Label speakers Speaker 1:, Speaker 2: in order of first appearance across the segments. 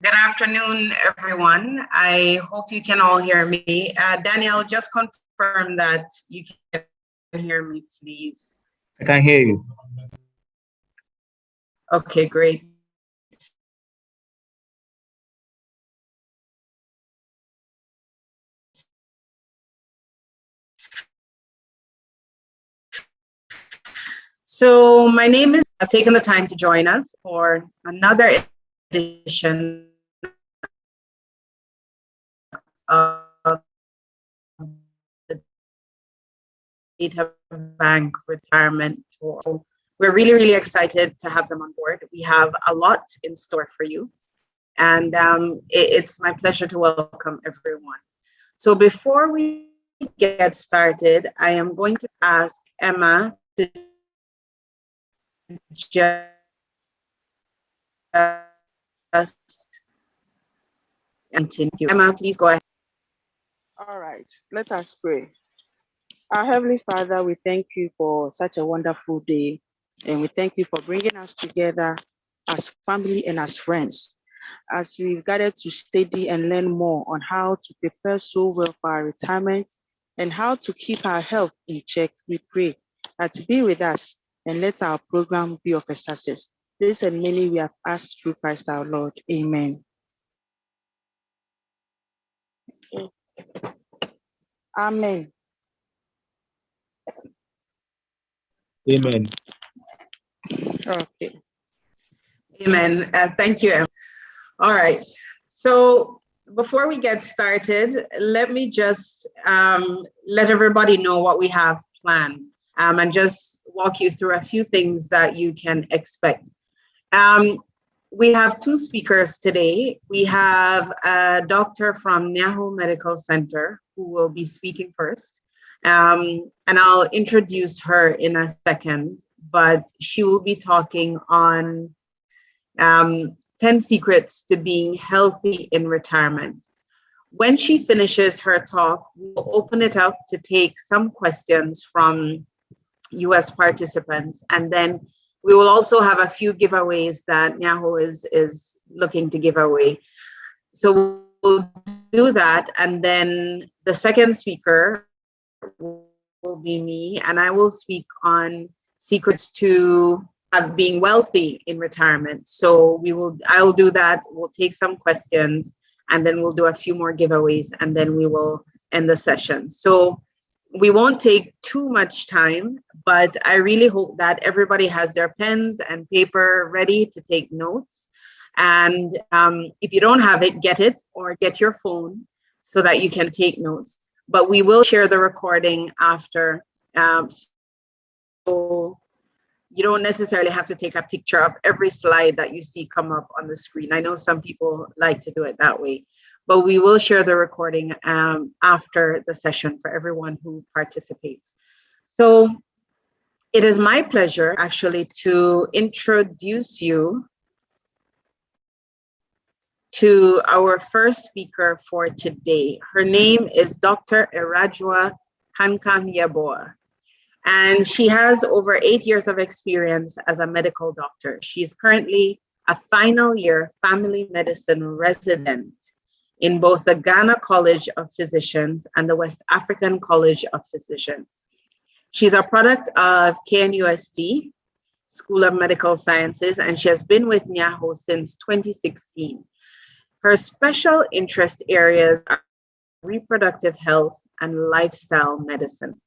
Speaker 1: Good afternoon, everyone. I hope you can all hear me. Daniel, just confirm that you can hear me, please.
Speaker 2: I can hear you.
Speaker 1: Okay, great. So my name is taking the time to join us for another edition of the Databank retirement tour. So we're really, really excited to have them on board. We have a lot in store for you. And it's my pleasure to welcome everyone. So before we get started, I am going to ask Emma to just continue. Emma, please go ahead.
Speaker 3: All right, let us pray. Our Heavenly Father, we thank you for such a wonderful day, and we thank you for bringing us together as family and as friends, as we've gathered to study and learn more on how to prepare so well for our retirement and how to keep our health in check. We pray that be with us and let our program be of a success. This and many we have asked through Christ our Lord. Amen. Amen.
Speaker 2: Amen.
Speaker 3: Okay.
Speaker 1: Amen. Thank you, Emma. All right. So before we get started, let me just let everybody know what we have planned and just walk you through a few things that you can expect. We have two speakers today. We have a doctor from Nyaho Medical Center who will be speaking first. And I'll introduce her in a second, but she will be talking on 10 secrets to being healthy in retirement. When she finishes her talk, we'll open it up to take some questions from US participants, and then we will also have a few giveaways that Nyaho is looking to give away. So we'll do that, and then the second speaker will be me, and I will speak on secrets to being wealthy in retirement. So I will do that. We'll take some questions, and then we'll do a few more giveaways, and then we will end the session. So we won't take too much time, but I really hope that everybody has their pens and paper ready to take notes. And if you don't have it, get it or get your phone so that you can take notes. But we will share the recording after. So you don't necessarily have to take a picture of every slide that you see come up on the screen. I know some people like to do it that way, but we will share the recording after the session for everyone who participates. So it is my pleasure actually to introduce you to our first speaker for today. Her name is Dr. Erajua Kankam-Yeboah, and she has over 8 years of experience as a medical doctor. She is currently a final year family medicine resident in both the Ghana College of Physicians and the West African College of Physicians. She's a product of KNUST, School of Medical Sciences, and she has been with Nyaho since 2016. Her special interest areas are reproductive health and lifestyle medicine.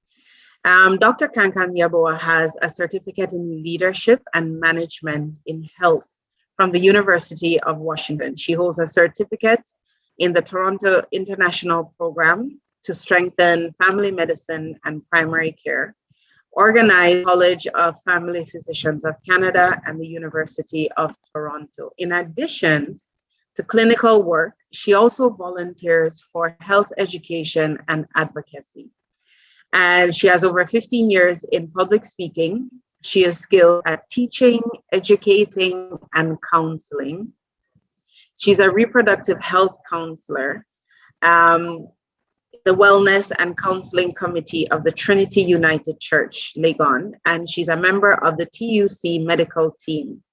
Speaker 1: Dr. Kankam-Yeboah has a certificate in leadership and management in health from the University of Washington. She holds a certificate in the Toronto International Program to strengthen family medicine and primary care, organized College of Family Physicians of Canada and the University of Toronto. In addition to clinical work, she also volunteers for health education and advocacy. And she has over 15 years in public speaking. She is skilled at teaching, educating, and counseling. She's a reproductive health counselor the Wellness and Counseling Committee of the Trinity United Church, Legon, and she's a member of the TUC medical team.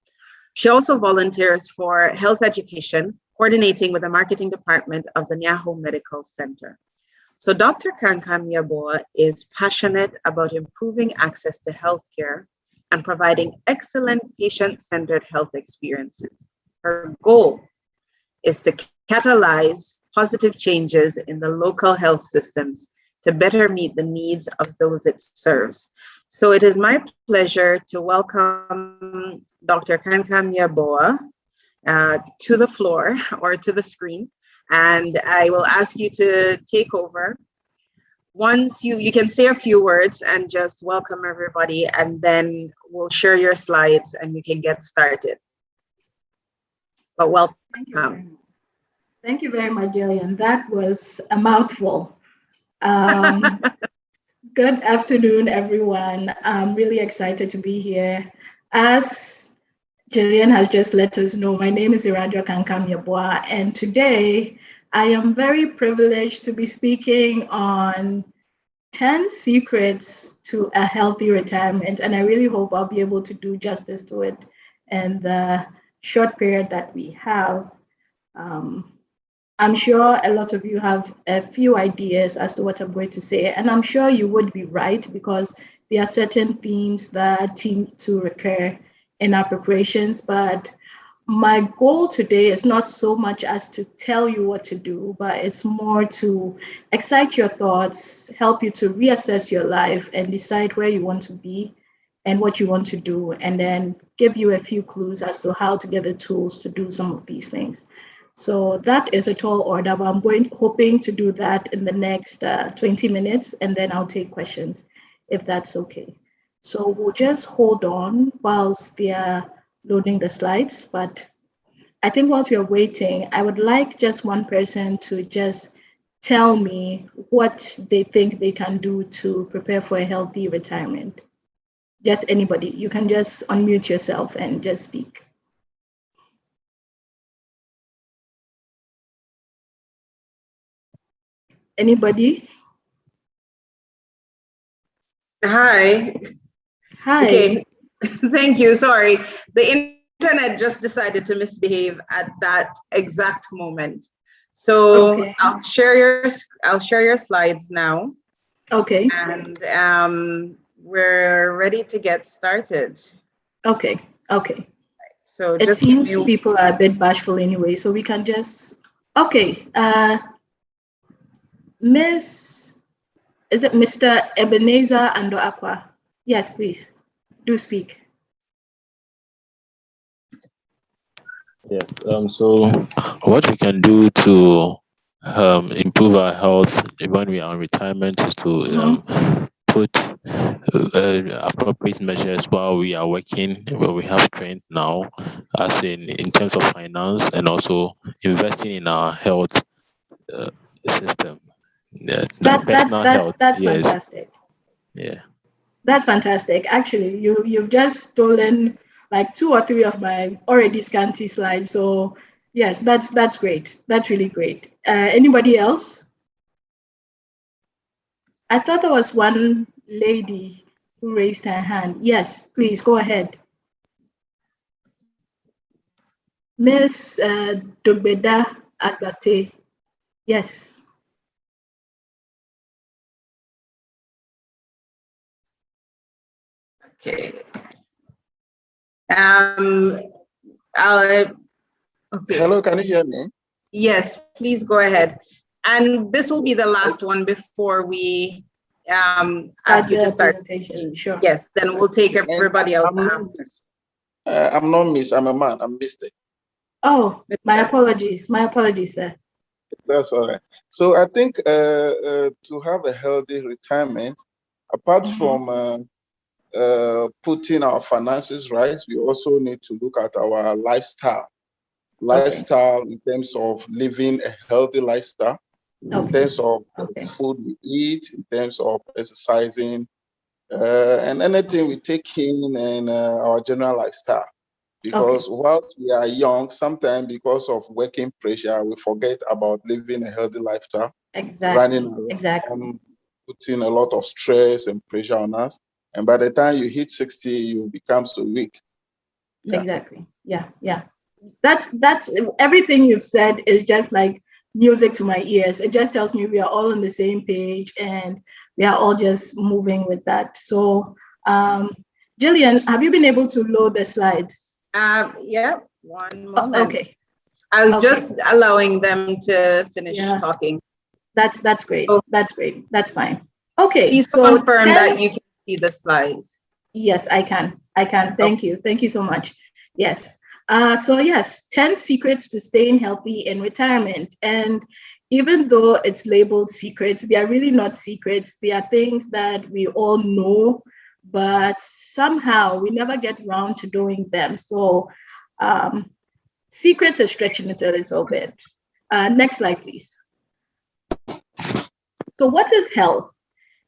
Speaker 1: She also volunteers for health education, coordinating with the marketing department of the Nyaho Medical Center. So Dr. Kankam Yaboa is passionate about improving access to healthcare and providing excellent patient-centered health experiences. Her goal is to catalyze positive changes in the local health systems to better meet the needs of those it serves. So it is my pleasure to welcome Dr. Kankam Yaboa to the floor or to the screen, and I will ask you to take over. Once you can say a few words and just welcome everybody, and then we'll share your slides and we can get started. But welcome.
Speaker 4: Thank you very much, Jillian. That was a mouthful. Good afternoon, everyone. I'm really excited to be here. As Jillian has just let us know, my name is Iradra Kankam Yaboa, and today I am very privileged to be speaking on 10 secrets to a healthy retirement, and I really hope I'll be able to do justice to it in the short period that we have. I'm sure a lot of you have a few ideas as to what I'm going to say, and I'm sure you would be right because there are certain themes that seem to recur in our preparations, but my goal today is not so much as to tell you what to do, but it's more to excite your thoughts, help you to reassess your life and decide where you want to be and what you want to do, and then give you a few clues as to how to get the tools to do some of these things. So that is a tall order, but I'm hoping to do that in the next 20 minutes, and then I'll take questions if that's okay. So we'll just hold on whilst they're loading the slides, but I think whilst we're waiting, I would like just one person to just tell me what they think they can do to prepare for a healthy retirement. Just anybody, you can just unmute yourself and just speak. Anybody?
Speaker 1: Hi.
Speaker 4: Hi.
Speaker 1: Okay, thank you. Sorry, the internet just decided to misbehave at that exact moment. So
Speaker 4: Okay.
Speaker 1: I'll share your slides now.
Speaker 4: Okay.
Speaker 1: And we're ready to get started.
Speaker 4: Okay. Okay.
Speaker 1: So
Speaker 4: It
Speaker 1: just
Speaker 4: seems people are a bit bashful anyway, so we can just. Okay. Is it Mr. Ebenezer Ando Aqua? Yes, please. Do speak.
Speaker 2: Yes. So what we can do to improve our health when we are on retirement is to put appropriate measures while we are working, where we have strength now, as in terms of finance, and also investing in our health system. Yeah,
Speaker 4: That's
Speaker 2: yes.
Speaker 4: fantastic.
Speaker 2: Yeah.
Speaker 4: That's fantastic. Actually, you've just stolen like 2 or 3 of my already scanty slides. So yes, that's great. That's really great. Anybody else? I thought there was one lady who raised her hand. Yes, please go ahead. Miss Dogbeda Agbate. Yes.
Speaker 1: okay. Okay.
Speaker 5: Hello, can you hear me?
Speaker 1: Yes, please go ahead. And this will be the last one before we ask you to start.
Speaker 4: Sure.
Speaker 1: Yes, then we'll take everybody else after.
Speaker 5: I'm not Miss, I'm a man, I'm Mr.
Speaker 4: Oh, my apologies. My apologies, sir.
Speaker 5: That's all right. So I think to have a healthy retirement, apart from putting our finances right, we also need to look at our lifestyle. Lifestyle in terms of living a healthy lifestyle, in terms of food we eat, in terms of exercising, and anything we take in, and our general lifestyle. Because whilst we are young, sometimes because of working pressure, we forget about living a healthy lifestyle.
Speaker 3: Exactly.
Speaker 5: running
Speaker 3: Exactly.
Speaker 5: around, putting a lot of stress and pressure on us. And by the time you hit 60, you become so weak.
Speaker 3: Yeah. Exactly. Yeah. Yeah. That's everything you've said is just like music to my ears. It just tells me we are all on the same page and we are all just moving with that. So, Jillian, have you been able to load the slides?
Speaker 1: Yeah, one moment.
Speaker 3: Okay.
Speaker 1: I was just allowing them to finish talking.
Speaker 3: That's great. That's great. That's fine. Okay.
Speaker 1: Please
Speaker 3: so
Speaker 1: confirm that you can see the slides.
Speaker 3: Yes, I can. Thank you. Thank you so much. Yes. So yes, 10 secrets to staying healthy in retirement. And even though it's labeled secrets, they are really not secrets. They are things that we all know, but somehow we never get around to doing them. So secrets are stretching it a little bit. Next slide, please. So what is health?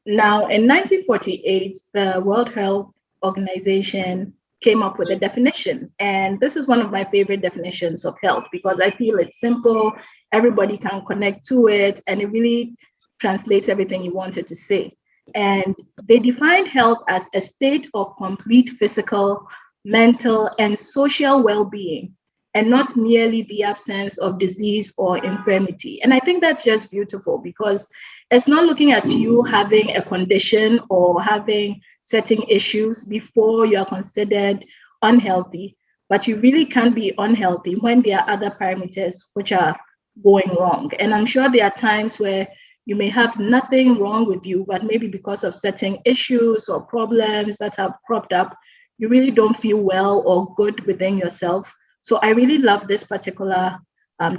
Speaker 3: Now, in 1948, the World Health Organization came up with a definition. And this is one of my favorite definitions of health because I feel it's simple, everybody can connect to it, and it really translates everything you wanted to say. And they defined health as a state of complete physical, mental, and social well-being, and not merely the absence of disease or infirmity. And I think that's just beautiful because it's not looking at you having a condition or having certain issues before you are considered unhealthy, but you really can be unhealthy when there are other parameters which are going wrong. And I'm sure there are times where you may have nothing wrong with you, but maybe because of certain issues or problems that have cropped up, you really don't feel well or good within yourself. So I really love this particular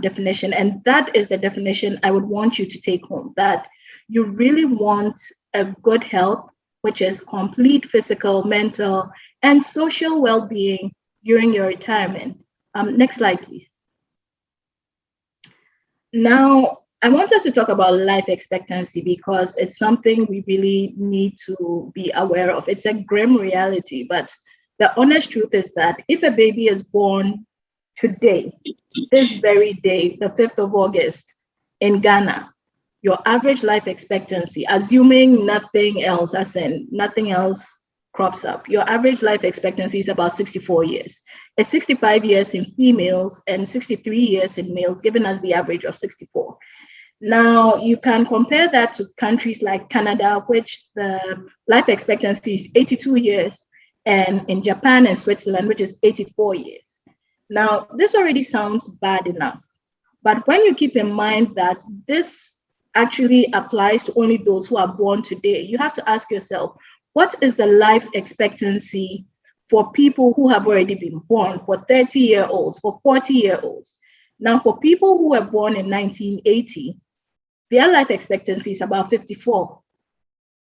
Speaker 3: definition. And that is the definition I would want you to take home, that you really want a good health, which is complete physical, mental, and social well-being during your retirement. Next slide, please. Now, I want us to talk about life expectancy because it's something we really need to be aware of. It's a grim reality, but the honest truth is that if a baby is born today, this very day, the 5th of August in Ghana, your average life expectancy, assuming nothing else, as in nothing else crops up, your average life expectancy is about 64 years. It's 65 years in females and 63 years in males, giving us the average of 64. Now, you can compare that to countries like Canada, which the life expectancy is 82 years, and in Japan and Switzerland, which is 84 years. Now, this already sounds bad enough, but when you keep in mind that this actually applies to only those who are born today, you have to ask yourself, what is the life expectancy for people who have already been born, for 30-year-olds, for 40-year-olds? Now, for people who were born in 1980, their life expectancy is about 54.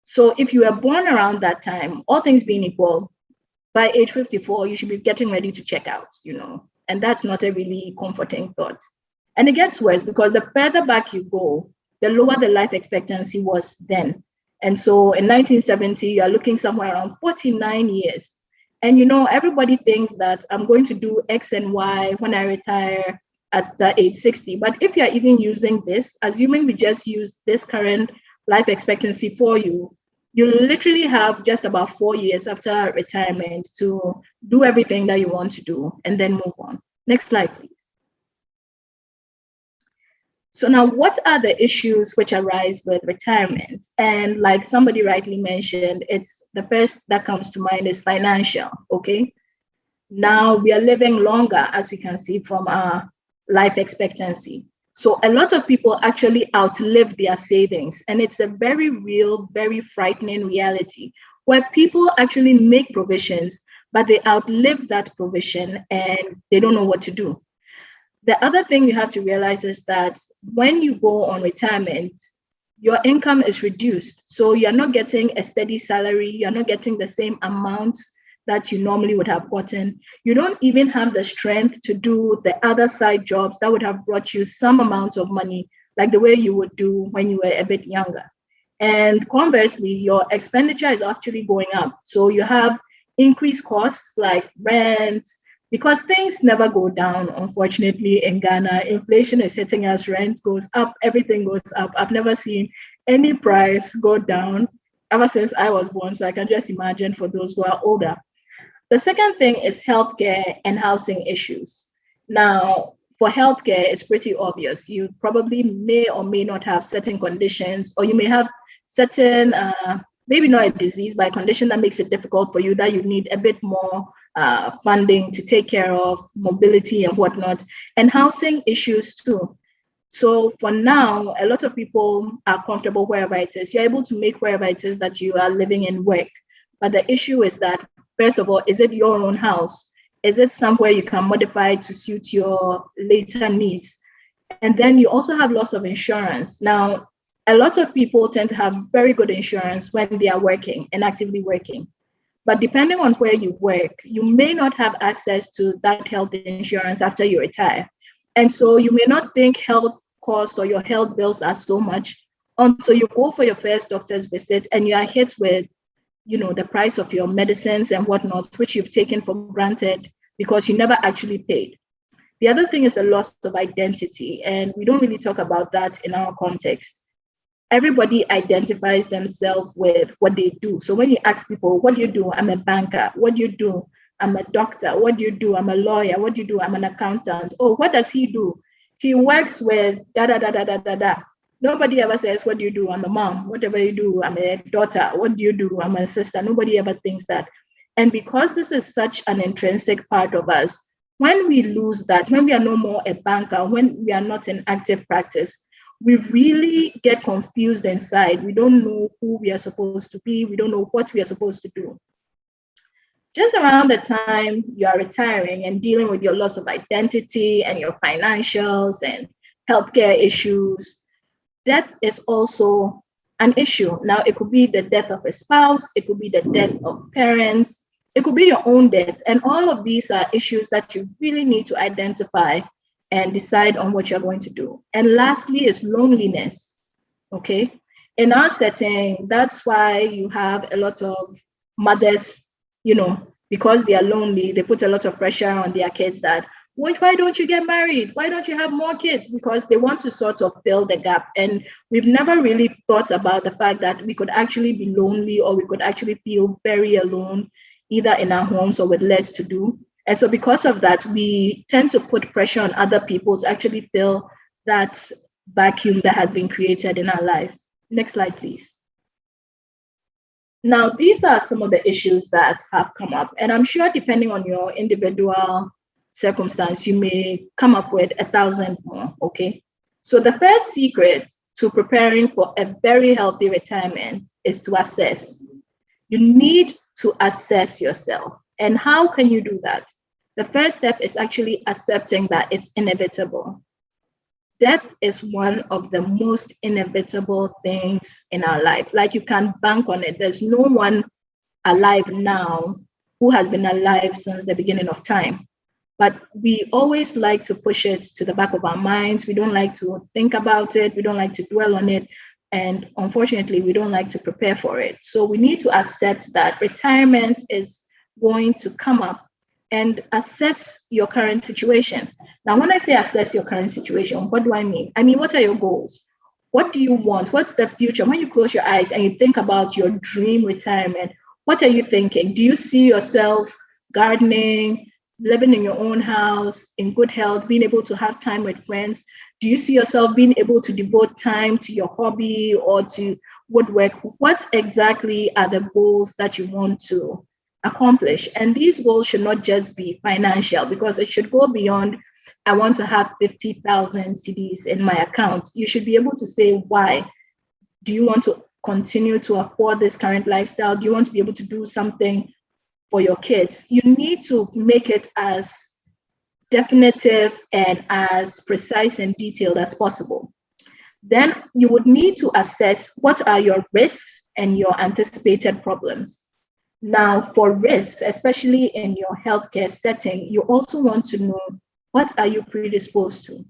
Speaker 3: So if you were born around that time, all things being equal, by age 54, you should be getting ready to check out, and that's not a really comforting thought. And it gets worse because the further back you go, the lower the life expectancy was then. And so in 1970, you are looking somewhere around 49 years. And everybody thinks that I'm going to do X and Y when I retire at age 60. But if you're even using this, assuming we just use this current life expectancy for you, you literally have just about 4 years after retirement to do everything that you want to do and then move on. Next slide, please. So now, what are the issues which arise with retirement? And like somebody rightly mentioned, it's the first that comes to mind is financial, okay? Now we are living longer, as we can see from our life expectancy. So a lot of people actually outlive their savings. And it's a very real, very frightening reality where people actually make provisions, but they outlive that provision and they don't know what to do. The other thing you have to realize is that when you go on retirement, your income is reduced. So you're not getting a steady salary. You're not getting the same amount that you normally would have gotten. You don't even have the strength to do the other side jobs that would have brought you some amount of money, like the way you would do when you were a bit younger. And conversely, your expenditure is actually going up. So you have increased costs like rent,
Speaker 4: because things never go down, unfortunately, in Ghana. Inflation is hitting us, rent goes up, everything goes up. I've never seen any price go down ever since I was born. So I can just imagine for those who are older. The second thing is healthcare and housing issues. Now, for healthcare, it's pretty obvious. You probably may or may not have certain conditions, or you may have certain, maybe not a disease, but a condition that makes it difficult for you, that you need a bit more funding to take care of, mobility and whatnot, and housing issues too. So for now, a lot of people are comfortable wherever it is. You're able to make wherever it is that you are living and work. But the issue is that, first of all, is it your own house? Is it somewhere you can modify to suit your later needs? And then you also have loss of insurance. Now, a lot of people tend to have very good insurance when they are working and actively working. But depending on where you work, you may not have access to that health insurance after you retire. And so you may not think health costs or your health bills are so much until you go for your first doctor's visit and you are hit with, the price of your medicines and whatnot, which you've taken for granted because you never actually paid. The other thing is a loss of identity, and we don't really talk about that in our context. Everybody identifies themselves with what they do. So when you ask people, what do you do? I'm a banker. What do you do? I'm a doctor. What do you do? I'm a lawyer. What do you do? I'm an accountant. Oh, what does he do? He works with da da da da da da da. Nobody ever says, what do you do? I'm a mom. Whatever you do, I'm a daughter. What do you do? I'm a sister. Nobody ever thinks that. And because this is such an intrinsic part of us, when we lose that, when we are no more a banker, when we are not in active practice, we really get confused inside. We don't know who we are supposed to be. We don't know what we are supposed to do. Just around the time you are retiring and dealing with your loss of identity and your financials and healthcare issues, death is also an issue. Now, it could be the death of a spouse, it could be the death of parents, it could be your own death. And all of these are issues that you really need to identify and decide on what you're going to do. And lastly is loneliness, okay? In our setting, that's why you have a lot of mothers, because they are lonely, they put a lot of pressure on their kids that, why don't you get married? Why don't you have more kids? Because they want to sort of fill the gap. And we've never really thought about the fact that we could actually be lonely, or we could actually feel very alone, either in our homes or with less to do. And so because of that, we tend to put pressure on other people to actually fill that vacuum that has been created in our life. Next slide, please. Now, these are some of the issues that have come up. And I'm sure depending on your individual circumstance, you may come up with 1,000 more, okay? So the first secret to preparing for a very healthy retirement is to assess. You need to assess yourself. And how can you do that? The first step is actually accepting that it's inevitable. Death is one of the most inevitable things in our life. Like, you can't bank on it. There's no one alive now who has been alive since the beginning of time. But we always like to push it to the back of our minds. We don't like to think about it. We don't like to dwell on it. And unfortunately, we don't like to prepare for it. So we need to accept that retirement is going to come up, and assess your current situation. Now, when I say assess your current situation, what do I mean? I mean, what are your goals? What do you want? What's the future? When you close your eyes and you think about your dream retirement, what are you thinking? Do you see yourself gardening, living in your own house, in good health, being able to have time with friends? Do you see yourself being able to devote time to your hobby or to woodwork? What exactly are the goals that you want to accomplish? And these goals should not just be financial, because it should go beyond, I want to have 50,000 CDs in my account. You should be able to say why. Do you want to continue to afford this current lifestyle? Do you want to be able to do something for your kids? You need to make it as definitive and as precise and detailed as possible. Then you would need to assess what are your risks and your anticipated problems. Now, for risks, especially in your healthcare setting, you also want to know, what are you predisposed to?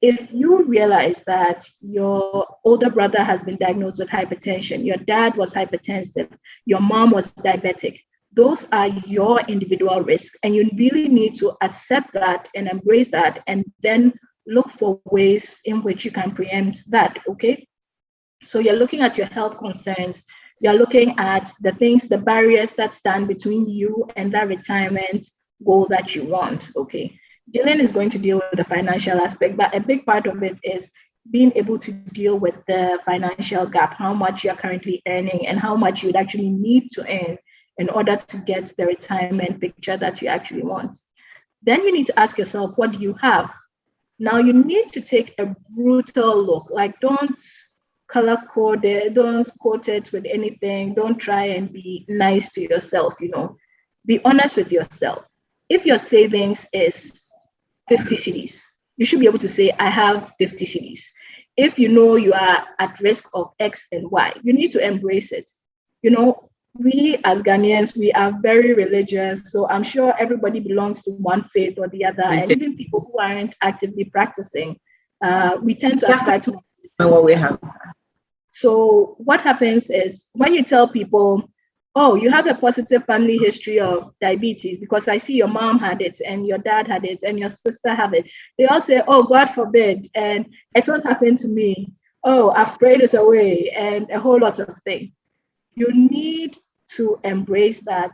Speaker 4: If you realize that your older brother has been diagnosed with hypertension, your dad was hypertensive, your mom was diabetic, those are your individual risks, and you really need to accept that and embrace that, and then look for ways in which you can preempt that. Okay, so you're looking at your health concerns, you're looking at the things, the barriers that stand between you and that retirement goal that you want. Okay, Jillian is going to deal with the financial aspect, but a big part of it is being able to deal with the financial gap, how much you're currently earning and how much you'd actually need to earn in order to get the retirement picture that you actually want. Then you need to ask yourself, what do you have? Now you need to take a brutal look, like don't color code it, don't quote it with anything, don't try and be nice to yourself, be honest with yourself. If your savings is 50 cedis, you should be able to say, I have 50 cedis. If you know you are at risk of X and Y, you need to embrace it. We as Ghanaians, we are very religious. So I'm sure everybody belongs to one faith or the other. And even people who aren't actively practicing, we tend to ascribe to
Speaker 1: what we have.
Speaker 4: So what happens is when you tell people, oh, you have a positive family history of diabetes because I see your mom had it and your dad had it and your sister had it. They all say, oh, God forbid, and it won't happen to me. Oh, I've prayed it away, and a whole lot of things. You need to embrace that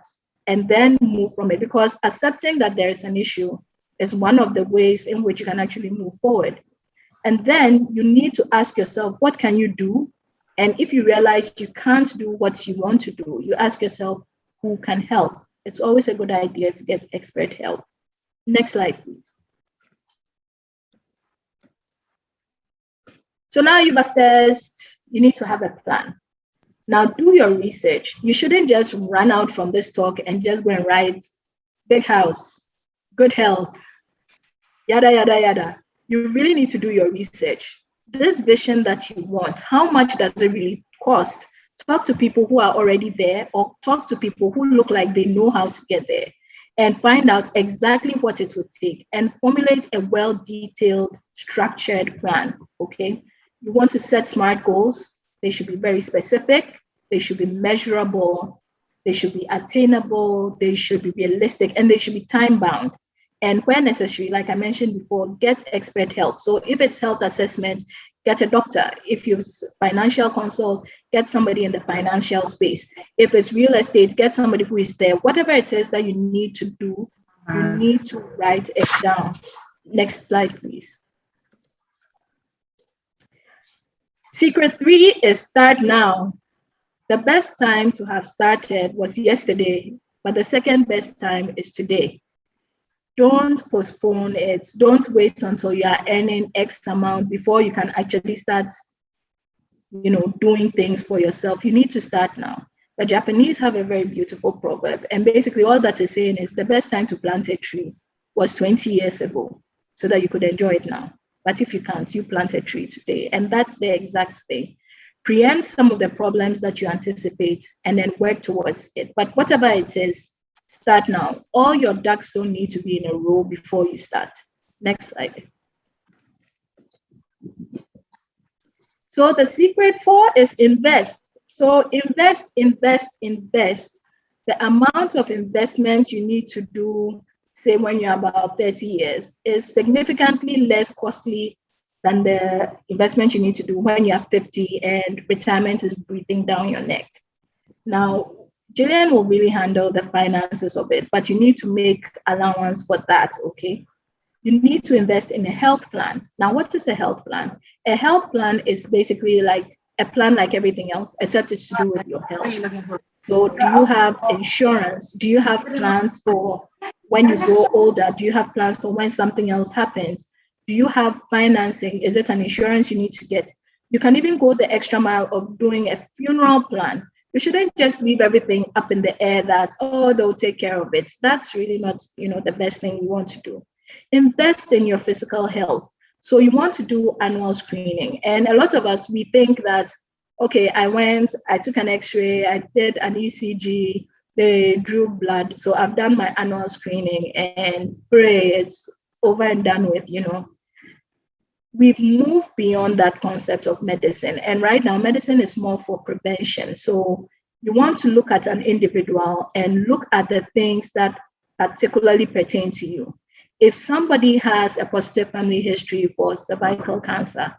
Speaker 4: and then move from it, because accepting that there is an issue is one of the ways in which you can actually move forward. And then you need to ask yourself, what can you do? And if you realize you can't do what you want to do, you ask yourself, who can help? It's always a good idea to get expert help. Next slide, please. So now you've assessed, you need to have a plan. Now do your research. You shouldn't just run out from this talk and just go and write big house, good health, yada, yada, yada. You really need to do your research. This vision that you want, how much does it really cost? Talk to people who are already there, or talk to people who look like they know how to get there, and find out exactly what it would take and formulate a well-detailed, structured plan, okay? You want to set SMART goals. They should be very specific, they should be measurable, they should be attainable, they should be realistic, and they should be time-bound. And where necessary, like I mentioned before, get expert help. So if it's health assessment, get a doctor. If it's financial consult, get somebody in the financial space. If it's real estate, get somebody who is there. Whatever it is that you need to do, you need to write it down. Next slide, please. Secret 3 is start now. The best time to have started was yesterday, but the second best time is today. Don't postpone it. Don't wait until you are earning X amount before you can actually start, doing things for yourself. You need to start now. The Japanese have a very beautiful proverb, and basically all that is saying is the best time to plant a tree was 20 years ago, so that you could enjoy it now. But if you can't, you plant a tree today. And that's the exact thing. Preempt some of the problems that you anticipate and then work towards it. But whatever it is, start now. All your ducks don't need to be in a row before you start. Next slide. So the secret 4 is invest. So invest. The amount of investments you need to do, say when you're about 30 years, is significantly less costly than the investment you need to do when you're 50 and retirement is breathing down your neck. Now, Jillian will really handle the finances of it, but you need to make allowance for that, okay? You need to invest in a health plan. Now, what is a health plan? A health plan is basically like a plan like everything else, except it's to do with your health. So do you have insurance? Do you have plans for when you grow older? Do you have plans for when something else happens? Do you have financing? Is it an insurance you need to get? You can even go the extra mile of doing a funeral plan. You shouldn't just leave everything up in the air that, oh, they'll take care of it. That's really not, the best thing you want to do. Invest in your physical health. So you want to do annual screening. And a lot of us, we think that, okay, I took an x-ray, I did an ECG, they drew blood. So I've done my annual screening and pray it's over and done with, We've moved beyond that concept of medicine. And right now, medicine is more for prevention. So You want to look at an individual and look at the things that particularly pertain to you. If somebody has a positive family history for cervical cancer,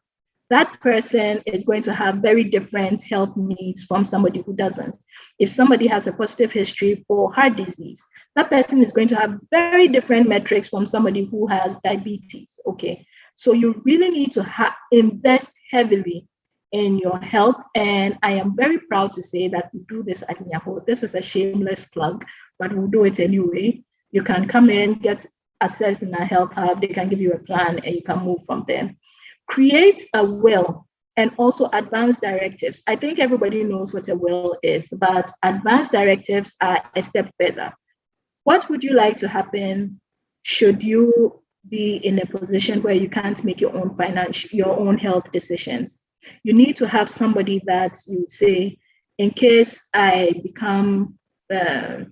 Speaker 4: that person is going to have very different health needs from somebody who doesn't. If somebody has a positive history for heart disease, that person is going to have very different metrics from somebody who has diabetes. Okay, so you really need to invest heavily in your health. And I am very proud to say that we do this at Nyaho. This is a shameless plug, but we'll do it anyway. You can come in, get assessed in our health hub. They can give you a plan and you can move from there. Create a will and also advance directives. I think everybody knows what a will is, but advance directives are a step further. What would you like to happen should you be in a position where you can't make your own health decisions? You need to have somebody that you would say, in case I become, I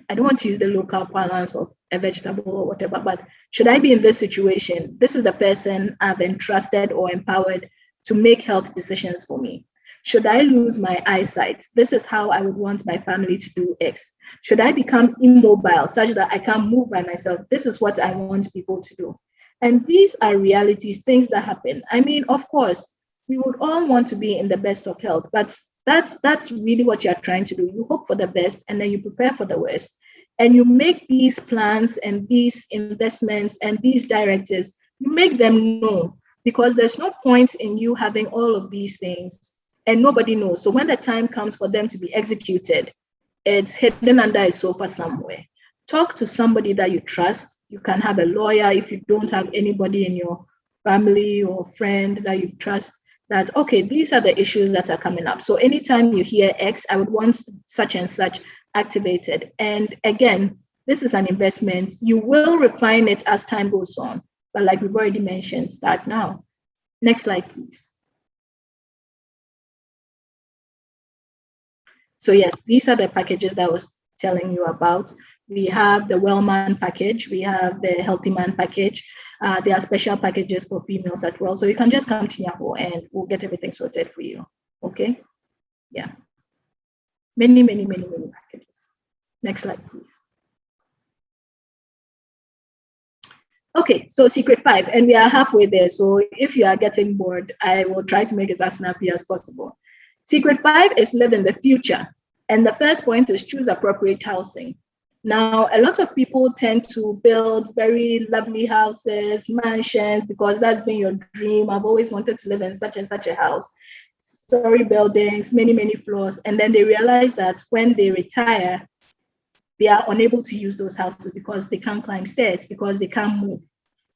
Speaker 4: don't want to use the local parlance of a vegetable or whatever, but should I be in this situation? This is the person I've entrusted or empowered to make health decisions for me. Should I lose my eyesight? This is how I would want my family to do X. Should I become immobile such that I can't move by myself? This is what I want people to do. And these are realities, things that happen. I mean, of course, we would all want to be in the best of health, but that's really what you're trying to do. You hope for the best and then you prepare for the worst. And you make these plans and these investments and these directives, you make them known, because there's no point in you having all of these things and nobody knows. So when the time comes for them to be executed, it's hidden under a sofa somewhere. Talk to somebody that you trust. You can have a lawyer if you don't have anybody in your family or friend that you trust, that, okay, these are the issues that are coming up. So anytime you hear X, I would want such and such activated. And again, this is an investment. You will refine it as time goes on. But like we've already mentioned, start now. Next slide, please. So yes, these are the packages that I was telling you about. We have the Wellman package. We have the Healthy Man package. There are special packages for females as well. So you can just come to Yahoo and we'll get everything sorted for you. Okay? Yeah. Many packages. Next slide, please. Okay, so secret 5, and we are halfway there. So if you are getting bored, I will try to make it as snappy as possible. Secret 5 is live in the future. And the first point is choose appropriate housing. Now, a lot of people tend to build very lovely houses, mansions, because that's been your dream. I've always wanted to live in such and such a house. Story buildings, many floors. And then they realize that when they retire, they are unable to use those houses because they can't climb stairs, because they can't move.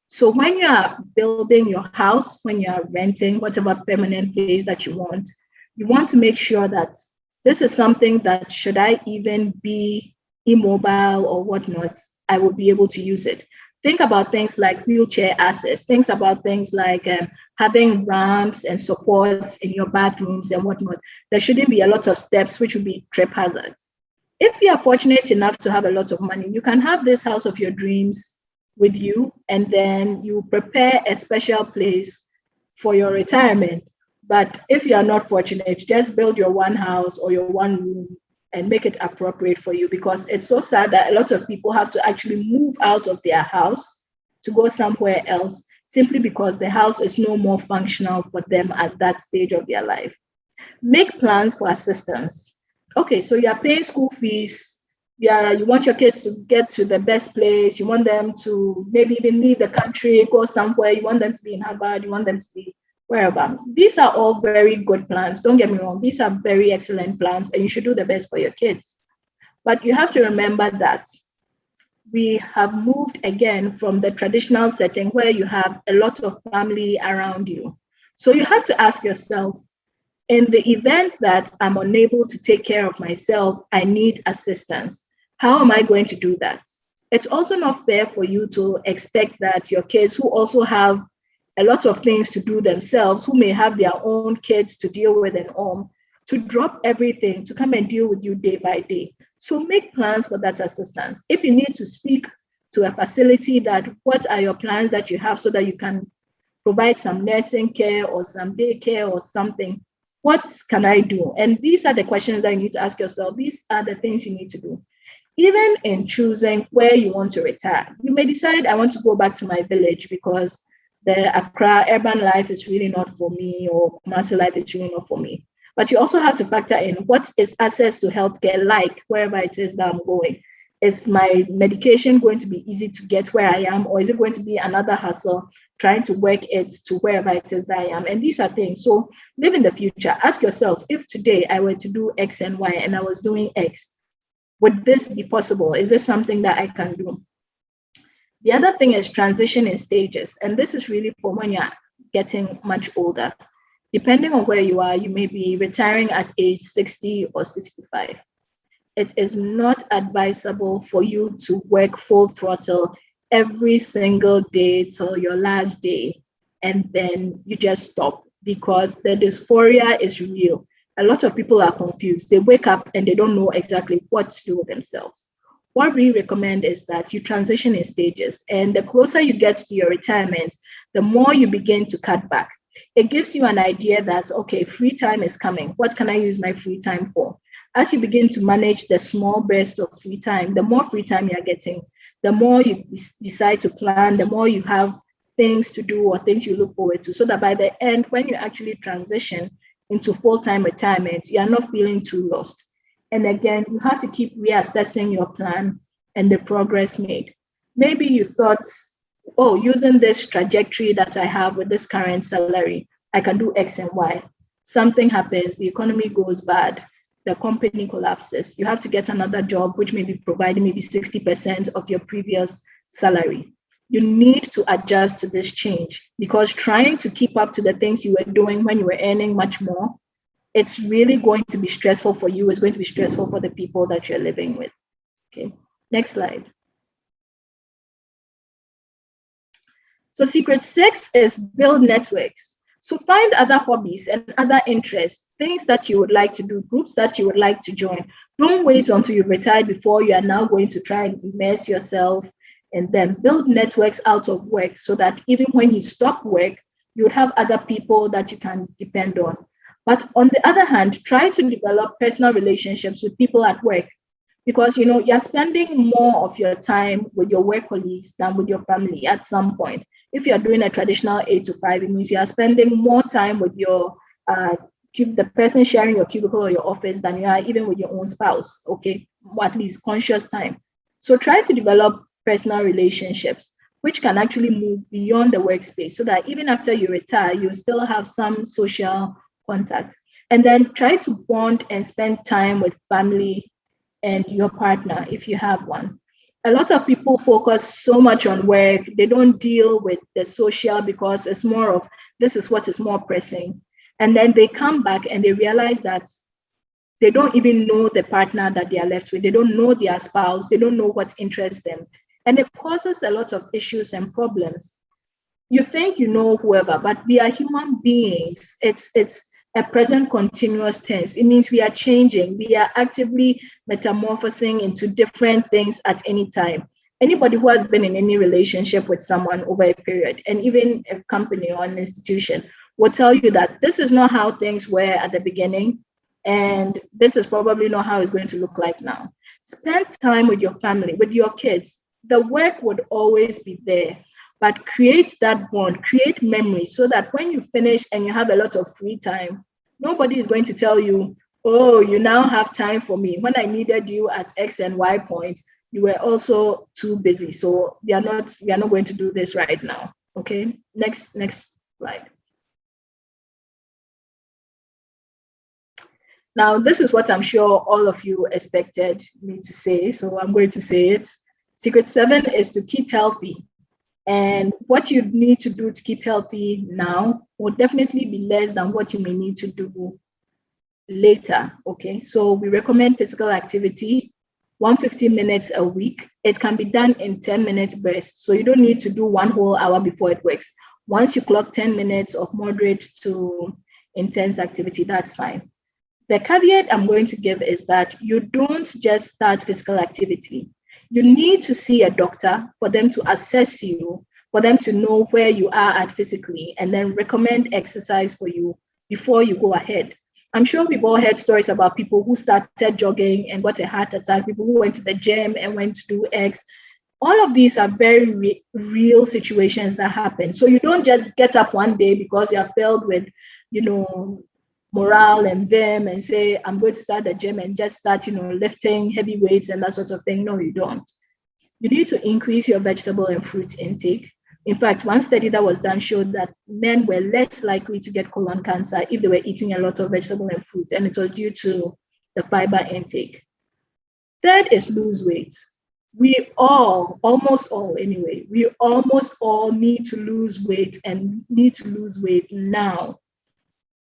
Speaker 4: So when you are building your house, when you are renting, whatever permanent place that you want to make sure that this is something that, should I even be immobile or whatnot, I will be able to use it. Think about things like wheelchair access. Think about things like having ramps and supports in your bathrooms and whatnot. There shouldn't be a lot of steps, which would be trip hazards. If you are fortunate enough to have a lot of money, you can have this house of your dreams with you, and then you prepare a special place for your retirement. But if you are not fortunate, just build your one house or your one room and make it appropriate for you, because it's so sad that a lot of people have to actually move out of their house to go somewhere else simply because the house is no more functional for them at that stage of their life. Make plans for assistance. Okay, so you are paying school fees. Yeah, you want your kids to get to the best place. You want them to maybe even leave the country, go somewhere. You want them to be in Harvard. You want them to be wherever. These are all very good plans. Don't get me wrong. These are very excellent plans, and you should do the best for your kids. But you have to remember that we have moved again from the traditional setting where you have a lot of family around you. So you have to ask yourself, in the event that I'm unable to take care of myself, I need assistance. How am I going to do that? It's also not fair for you to expect that your kids, who also have a lot of things to do themselves, who may have their own kids to deal with and all, to drop everything to come and deal with you day by day. So make plans for that assistance. If you need to speak to a facility, that what are your plans that you have so that you can provide some nursing care or some daycare or something, What can I do? And these are the questions that you need to ask yourself. These are the things you need to do. Even in choosing where you want to retire, you may decide, I want to go back to my village because the Accra urban life is really not for me, or Kumasi life is really not for me. But you also have to factor in, what is access to healthcare like wherever it is that I'm going? Is my medication going to be easy to get where I am, or is it going to be another hassle trying to work it to wherever it is that I am? And these are things. So live in the future. Ask yourself, if today I were to do X and Y and I was doing X, would this be possible? Is this something that I can do? The other thing is transition in stages. And this is really for when you're getting much older. Depending on where you are, you may be retiring at age 60 or 65. It is not advisable for you to work full throttle every single day till your last day, and then you just stop, because the dysphoria is real. A lot of people are confused. They wake up and they don't know exactly what to do with themselves. What we recommend is that you transition in stages, and the closer you get to your retirement, the more you begin to cut back. It gives you an idea that, okay, free time is coming. What can I use my free time for? As you begin to manage the small burst of free time, the more free time you're getting, the more you decide to plan, the more you have things to do or things you look forward to, so that by the end, when you actually transition into full-time retirement, you are not feeling too lost. And again, you have to keep reassessing your plan and the progress made. Maybe you thought, oh, using this trajectory that I have with this current salary, I can do X and Y. Something happens, the economy goes bad, the company collapses. You have to get another job, which may be providing maybe 60% of your previous salary. You need to adjust to this change, because trying to keep up to the things you were doing when you were earning much more, it's really going to be stressful for you. It's going to be stressful for the people that you're living with. Okay, next slide. So secret 6 is build networks. So find other hobbies and other interests, things that you would like to do, groups that you would like to join. Don't wait until you've retired before you are now going to try and immerse yourself in them. Build networks out of work, so that even when you stop work, you would have other people that you can depend on. But on the other hand, try to develop personal relationships with people at work, because you're spending more of your time with your work colleagues than with your family at some point. If you're doing a traditional 8 to 5, it means you are spending more time with your the person sharing your cubicle or your office than you are even with your own spouse, okay? Or at least conscious time. So try to develop personal relationships, which can actually move beyond the workspace, so that even after you retire, you still have some social contact. And then try to bond and spend time with family and your partner if you have one. A lot of people focus so much on work, they don't deal with the social, because it's more of, this is what is more pressing. And then they come back and they realize that they don't even know the partner that they are left with. They don't know their spouse. They don't know what interests them. And it causes a lot of issues and problems. You think you know whoever, but we are human beings. It's a present continuous tense. It means we are changing. We are actively metamorphosing into different things at any time. Anybody who has been in any relationship with someone over a period, and even a company or an institution, will tell you that this is not how things were at the beginning, and this is probably not how it's going to look like now. Spend time with your family, with your kids. The work would always be there, but create that bond, create memories, so that when you finish and you have a lot of free time, nobody is going to tell you, oh, you now have time for me. When I needed you at X and Y point, you were also too busy. So we are not going to do this right now. Okay, next slide. Now, this is what I'm sure all of you expected me to say, so I'm going to say it. Secret 7 is to keep healthy. And what you need to do to keep healthy now will definitely be less than what you may need to do later, okay? So we recommend physical activity, 150 minutes a week. It can be done in 10-minute bursts, so you don't need to do 1 whole hour before it works. Once you clock 10 minutes of moderate to intense activity, that's fine. The caveat I'm going to give is that you don't just start physical activity. You need to see a doctor for them to assess you, for them to know where you are at physically, and then recommend exercise for you before you go ahead. I'm sure we've all heard stories about people who started jogging and got a heart attack, people who went to the gym and went to do X. All of these are very real situations that happen. So you don't just get up one day because you are filled with, morale and vim and say, I'm going to start the gym and just start, lifting heavy weights and that sort of thing. No, you don't. You need to increase your vegetable and fruit intake. In fact, one study that was done showed that men were less likely to get colon cancer if they were eating a lot of vegetable and fruit, and it was due to the fiber intake. Third is lose weight. We almost all anyway, we almost all need to lose weight and need to lose weight now.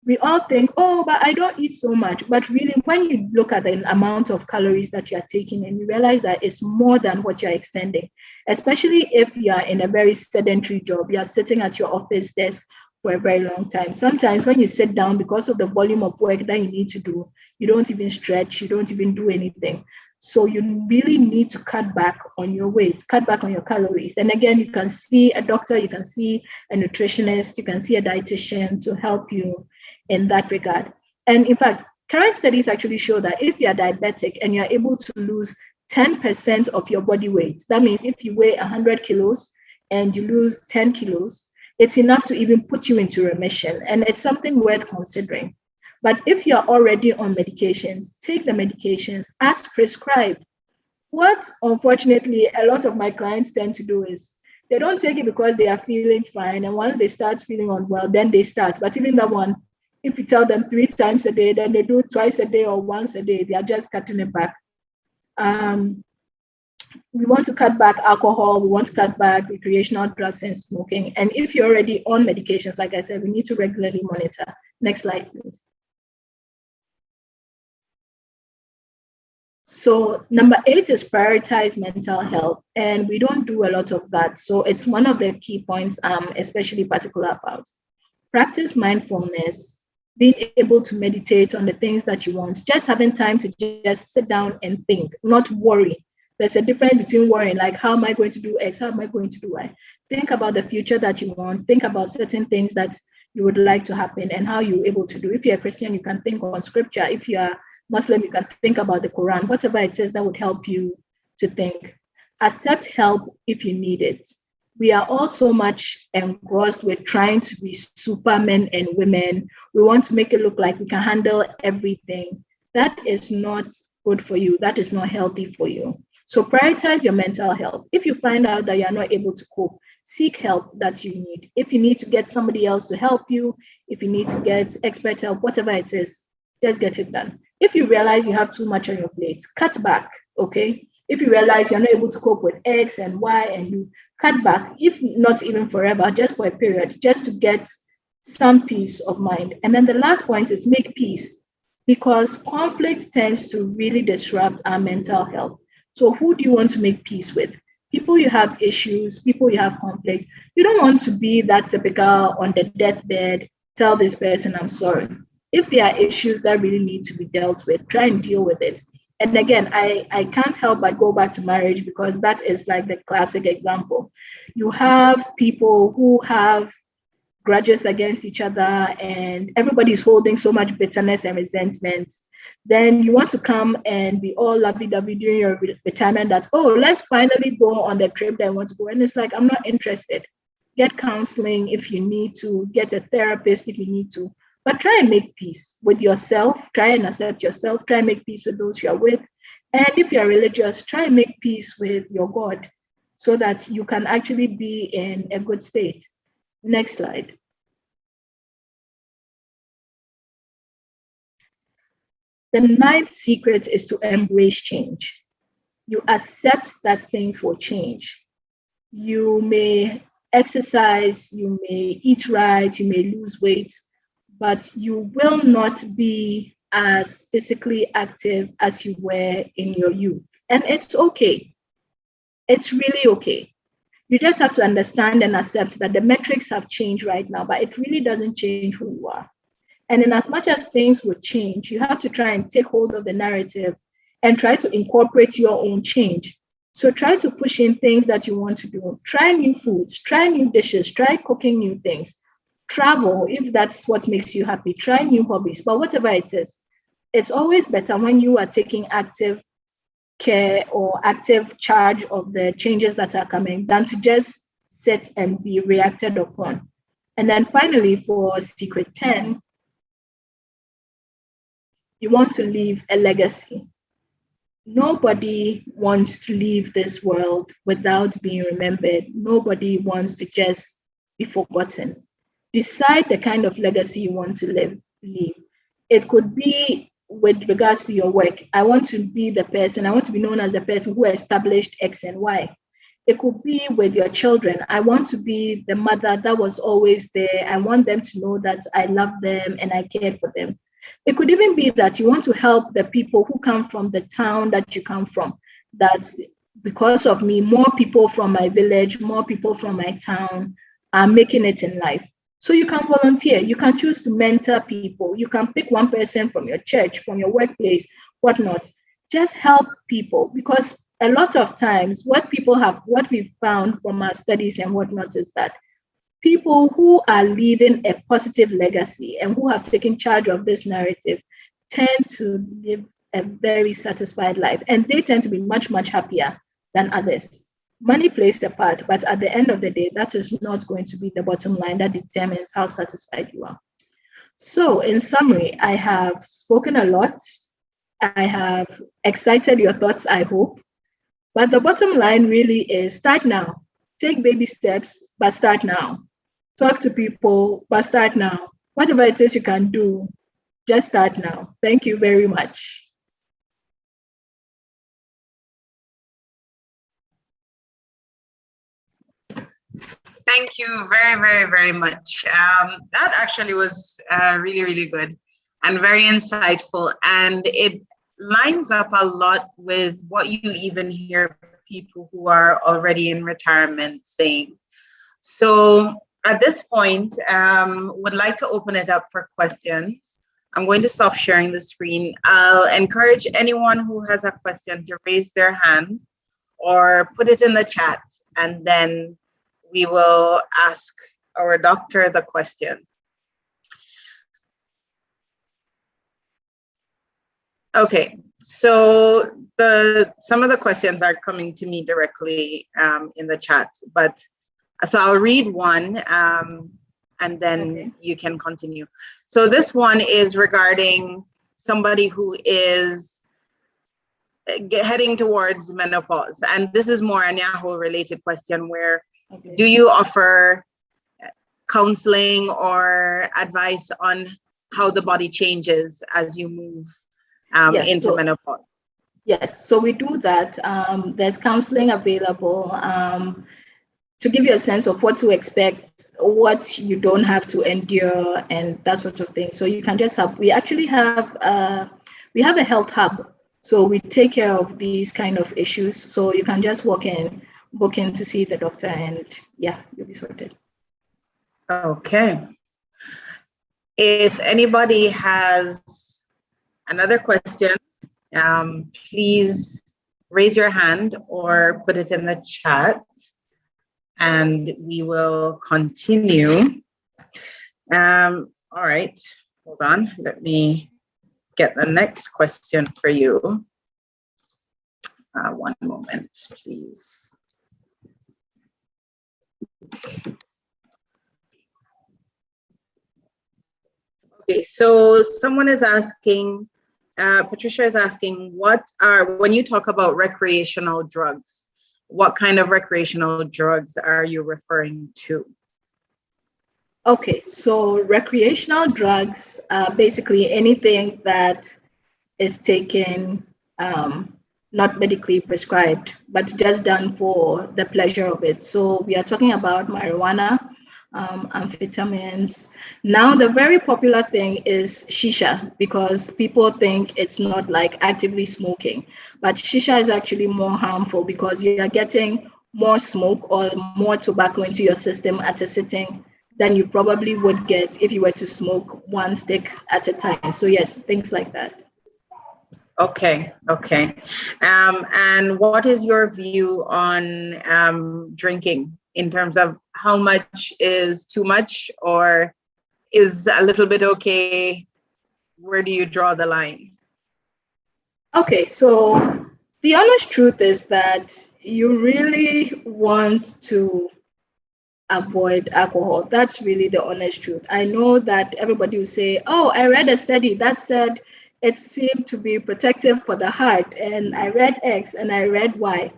Speaker 4: We all think, oh, but I don't eat so much. But really, when you look at the amount of calories that you're taking, and you realize that it's more than what you're expending, especially if you're in a very sedentary job, you're sitting at your office desk for a very long time. Sometimes when you sit down, because of the volume of work that you need to do, you don't even stretch, you don't even do anything. So you really need to cut back on your weight, cut back on your calories. And again, you can see a doctor, you can see a nutritionist, you can see a dietitian to help you in that regard. And in fact, current studies actually show that if you're diabetic and you're able to lose 10% of your body weight, that means if you weigh 100 kilos and you lose 10 kilos, it's enough to even put you into remission. And it's something worth considering. But if you're already on medications, take the medications as prescribed. What, unfortunately, a lot of my clients tend to do is they don't take it because they are feeling fine. And once they start feeling unwell, then they start. But even that one, if you tell them 3 times a day, then they do it twice a day or once a day. They are just cutting it back. We want to cut back alcohol. We want to cut back recreational drugs and smoking. And if you're already on medications, like I said, we need to regularly monitor. Next slide, please. So number 8 is prioritize mental health. And we don't do a lot of that. So it's one of the key points I'm especially particular about. Practice mindfulness, being able to meditate on the things that you want, just having time to just sit down and think, not worry. There's a difference between worrying, like, how am I going to do X? How am I going to do Y? Think about the future that you want. Think about certain things that you would like to happen and how you're able to do. If you're a Christian, you can think on scripture. If you're Muslim, you can think about the Quran, whatever it is that would help you to think. Accept help if you need it. We are all so much engrossed with trying to be supermen and women. We want to make it look like we can handle everything. That is not good for you. That is not healthy for you. So prioritize your mental health. If you find out that you're not able to cope, seek help that you need. If you need to get somebody else to help you, if you need to get expert help, whatever it is, just get it done. If you realize you have too much on your plate, cut back, okay? If you realize you're not able to cope with X and Y and you cut back, if not even forever, just for a period, just to get some peace of mind. And then the last point is make peace, because conflict tends to really disrupt our mental health. So who do you want to make peace with? People you have issues, people you have conflicts. You don't want to be that typical on the deathbed, tell this person I'm sorry. If there are issues that really need to be dealt with, try and deal with it. And again, I can't help but go back to marriage, because that is like the classic example. You have people who have grudges against each other and everybody's holding so much bitterness and resentment. Then you want to come and be all lovey-dovey during your retirement that, oh, let's finally go on the trip that I want to go. And it's like, I'm not interested. Get counseling if you need to, get a therapist if you need to. But try and make peace with yourself. Try and accept yourself. Try and make peace with those you are with. And if you're religious, try and make peace with your God so that you can actually be in a good state. Next slide. The 9th secret is to embrace change. You accept that things will change. You may exercise, you may eat right, you may lose weight, but you will not be as physically active as you were in your youth. And it's okay. It's really okay. You just have to understand and accept that the metrics have changed right now, but it really doesn't change who you are. And in as much as things would change, you have to try and take hold of the narrative and try to incorporate your own change. So try to push in things that you want to do. Try new foods, try new dishes, try cooking new things. travel, if that's what makes you happy, try new hobbies, but whatever it is, it's always better when you are taking active care or active charge of the changes that are coming than to just sit and be reacted upon. And then finally, for secret 10, you want to leave a legacy. Nobody wants to leave this world without being remembered. Nobody wants to just be forgotten. Decide the kind of legacy you want to leave. It could be with regards to your work. I want to be the person, I want to be known as the person who established X and Y. It could be with your children. I want to be the mother that was always there. I want them to know that I love them and I cared for them. It could even be that you want to help the people who come from the town that you come from. That because of me, more people from my village, more people from my town are making it in life. So you can volunteer, you can choose to mentor people, you can pick one person from your church, from your workplace, whatnot. Just help people, because a lot of times what we've found from our studies and whatnot is that people who are leaving a positive legacy and who have taken charge of this narrative tend to live a very satisfied life, and they tend to be much, much happier than others. Money plays a part, but at the end of the day, that is not going to be the bottom line that determines how satisfied you are. So in summary, I have spoken a lot. I have excited your thoughts, I hope. But the bottom line really is start now. Take baby steps, but start now. Talk to people, but start now. Whatever it is you can do, just start now. Thank you very much.
Speaker 1: Thank you very, very, very much. That actually was really, really good and very insightful. And it lines up a lot with what you even hear people who are already in retirement saying. So at this point, would like to open it up for questions. I'm going to stop sharing the screen. I'll encourage anyone who has a question to raise their hand or put it in the chat, and then we will ask our doctor the question. Okay, so some of the questions are coming to me directly in the chat, but so I'll read one and then you can continue. So this one is regarding somebody who is heading towards menopause. And this is more a Yahoo related question where do you offer counseling or advice on how the body changes as you move into menopause?
Speaker 4: Yes, so we do that. There's counseling available to give you a sense of what to expect, what you don't have to endure, and that sort of thing. So you can just have, we actually have, we have a health hub. So we take care of these kind of issues. So you can just walk in, book in to see the doctor, and yeah, you'll be sorted.
Speaker 1: Okay. If anybody has another question, please raise your hand or put it in the chat and we will continue. All right, hold on. Let me get the next question for you. One moment, please. Okay, so someone is asking, Patricia is asking, when you talk about recreational drugs, what kind of recreational drugs are you referring to?
Speaker 4: Okay, so recreational drugs are basically anything that is taken, not medically prescribed, but just done for the pleasure of it. So we are talking about marijuana, amphetamines. Now, the very popular thing is shisha, because people think it's not like actively smoking, but shisha is actually more harmful because you are getting more smoke or more tobacco into your system at a sitting than you probably would get if you were to smoke one stick at a time. So yes, things like that.
Speaker 1: Okay. And what is your view on drinking in terms of how much is too much or is a little bit okay? Where do you draw the line?
Speaker 4: Okay, so the honest truth is that you really want to avoid alcohol. That's really the honest truth. I know that everybody will say, oh, I read a study that said it seemed to be protective for the heart, and I read X and I read Y.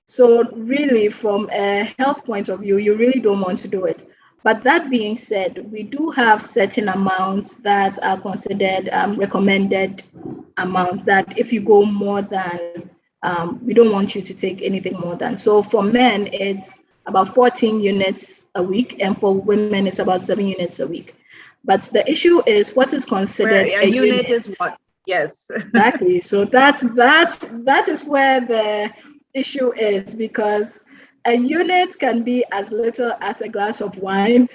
Speaker 4: So really, from a health point of view, you really don't want to do it. But that being said, we do have certain amounts that are considered recommended amounts that if you go more than, we don't want you to take anything more than. So for men, it's about 14 units a week, and for women, it's about 7 units a week. But the issue is what is considered
Speaker 1: a unit is what? Yes.
Speaker 4: Exactly. So that is where the issue is, because a unit can be as little as a glass of wine,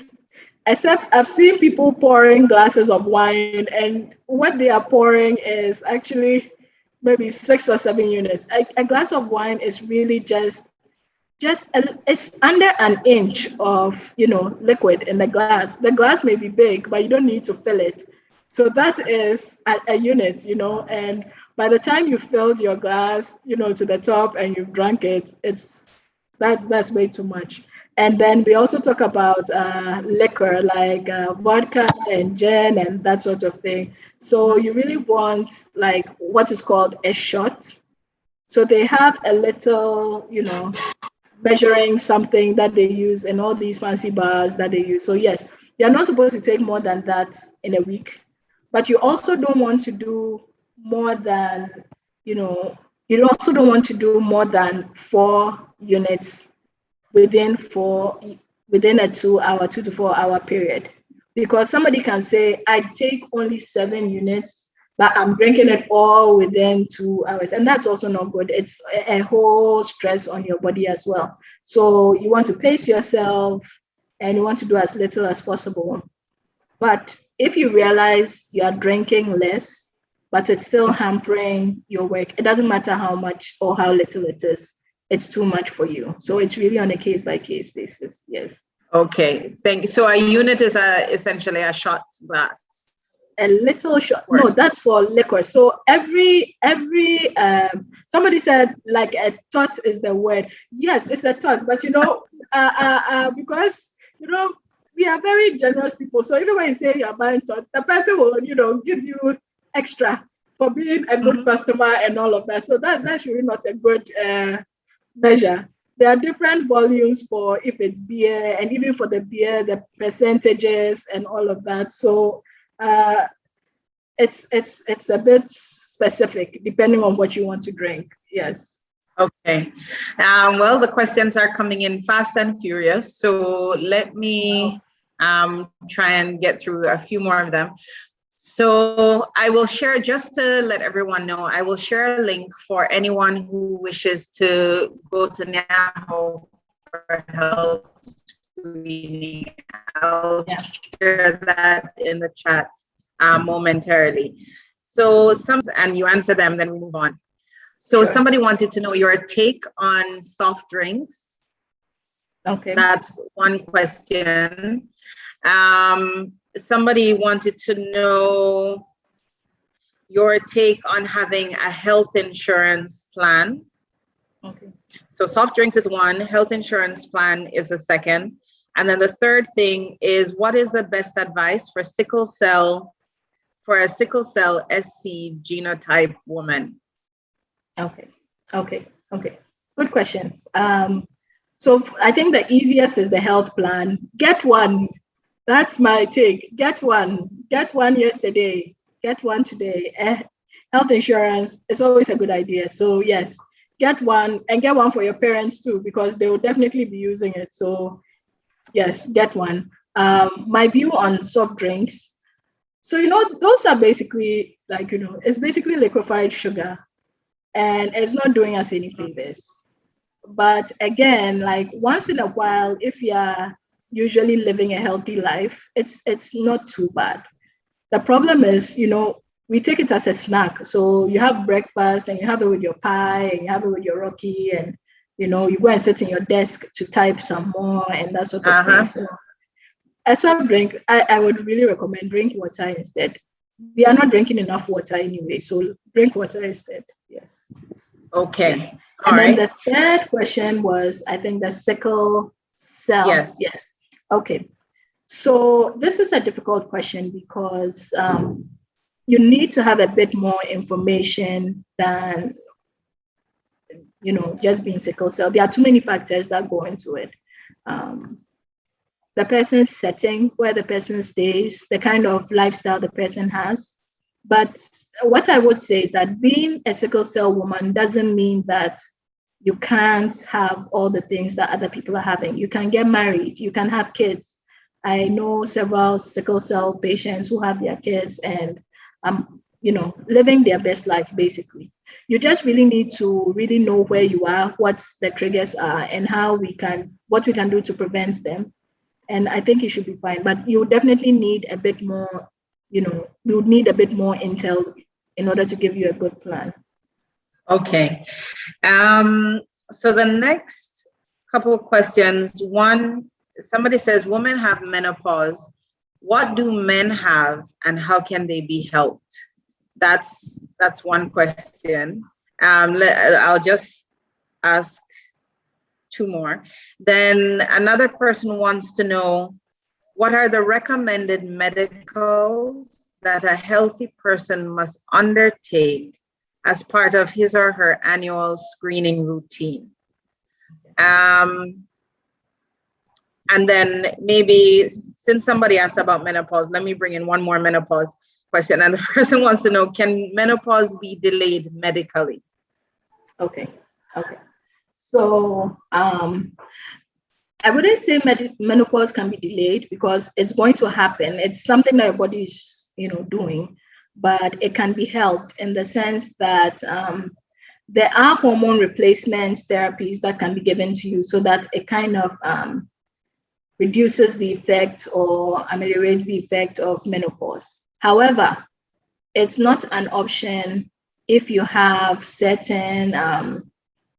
Speaker 4: except I've seen people pouring glasses of wine, and what they are pouring is actually maybe 6 or 7 units. A glass of wine is really it's under an inch of liquid in the glass. The glass may be big, but you don't need to fill it. So that is a unit, and by the time you filled your glass, to the top and you've drunk it, that's way too much. And then we also talk about liquor like vodka and gin and that sort of thing. So you really want like what is called a shot. So they have a little, measuring something that they use in all these fancy bars that they use. So yes, you're not supposed to take more than that in a week, but you also don't want to do more than, you also don't want to do more than 4 units within a 2 to 4 hour period. Because somebody can say, I take only 7 units, but I'm drinking it all within 2 hours. And that's also not good. It's a whole stress on your body as well. So you want to pace yourself and you want to do as little as possible. But if you realize you are drinking less, but it's still hampering your work, it doesn't matter how much or how little it is, it's too much for you. So it's really on a case by case basis. Yes.
Speaker 1: Okay, thank you. So a unit is essentially a shot glass.
Speaker 4: A little shot. No, that's for liquor. So every somebody said like a tot is the word. Yes, it's a tot, but because we are very generous people. So even when you say you're buying tot, the person will give you extra for being a good customer and all of that. So that's really not a good measure. There are different volumes for if it's beer, and even for the beer, the percentages and all of that. So it's a bit specific depending on what you want to drink. Yes.
Speaker 1: Okay. Well, the questions are coming in fast and furious. So let me try and get through a few more of them. So I will share, just to let everyone know, I will share a link for anyone who wishes to go to NAHO for health screening. I'll share that in the chat momentarily. So and you answer them, then we move on. So
Speaker 4: Sure.
Speaker 1: Somebody wanted to know your take on soft drinks.
Speaker 4: Okay.
Speaker 1: That's one question. Somebody wanted to know your take on having a health insurance plan.
Speaker 4: Okay.
Speaker 1: So soft drinks is one, health insurance plan is a second. And then the third thing is, what is the best advice for a sickle cell SC genotype woman?
Speaker 4: Okay. Good questions. So I think the easiest is the health plan. Get one. That's my take. Get one. Get one yesterday. Get one today. Health insurance is always a good idea. So yes, get one, and get one for your parents too, because they will definitely be using it. So yes, get one. My view on soft drinks. So, those are basically it's basically liquefied sugar, and it's not doing us any favors. But again, like once in a while, if you're usually living a healthy life, it's not too bad. The problem is, we take it as a snack. So you have breakfast and you have it with your pie and you have it with your Rocky and you go and sit in your desk to type some more and that sort of thing. So a soft drink, I would really recommend drink water instead. We are not drinking enough water anyway, so drink water instead. Yes.
Speaker 1: Okay.
Speaker 4: Yes. And then the third question was, I think, the sickle cell.
Speaker 1: Yes.
Speaker 4: Yes. Okay. So this is a difficult question because you need to have a bit more information than just being sickle cell. There are too many factors that go into it. The person's setting, where the person stays, the kind of lifestyle the person has. But what I would say is that being a sickle cell woman doesn't mean that you can't have all the things that other people are having. You can get married, you can have kids. I know several sickle cell patients who have their kids and living their best life, basically. You just really need to really know where you are, what the triggers are, and what we can do to prevent them. And I think it should be fine. But you definitely need a bit more, you would need a bit more intel in order to give you a good plan.
Speaker 1: Okay. So the next couple of questions. One, somebody says women have menopause. What do men have and how can they be helped? That's one question. I'll just ask two more. Then another person wants to know, what are the recommended medicals that a healthy person must undertake as part of his or her annual screening routine? And then maybe, since somebody asked about menopause, let me bring in one more menopause question. And the person wants to know, can menopause be delayed medically?
Speaker 4: Okay. So I wouldn't say menopause can be delayed because it's going to happen. It's something that your body is, doing, but it can be helped in the sense that there are hormone replacement therapies that can be given to you so that it kind of reduces the effect or ameliorates the effect of menopause. However, it's not an option if you have certain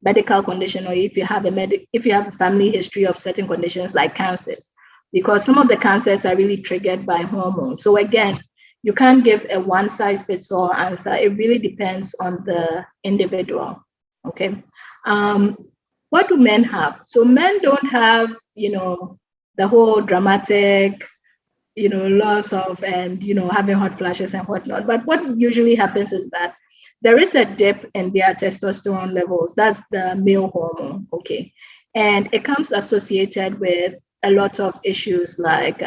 Speaker 4: medical condition or if you have a family history of certain conditions like cancers, because some of the cancers are really triggered by hormones. So again, you can't give a one-size-fits-all answer. It really depends on the individual. Okay. What do men have? So men don't have, the whole dramatic, loss of and, having hot flashes and whatnot. But what usually happens is that there is a dip in their testosterone levels. That's the male hormone. Okay. And it comes associated with a lot of issues like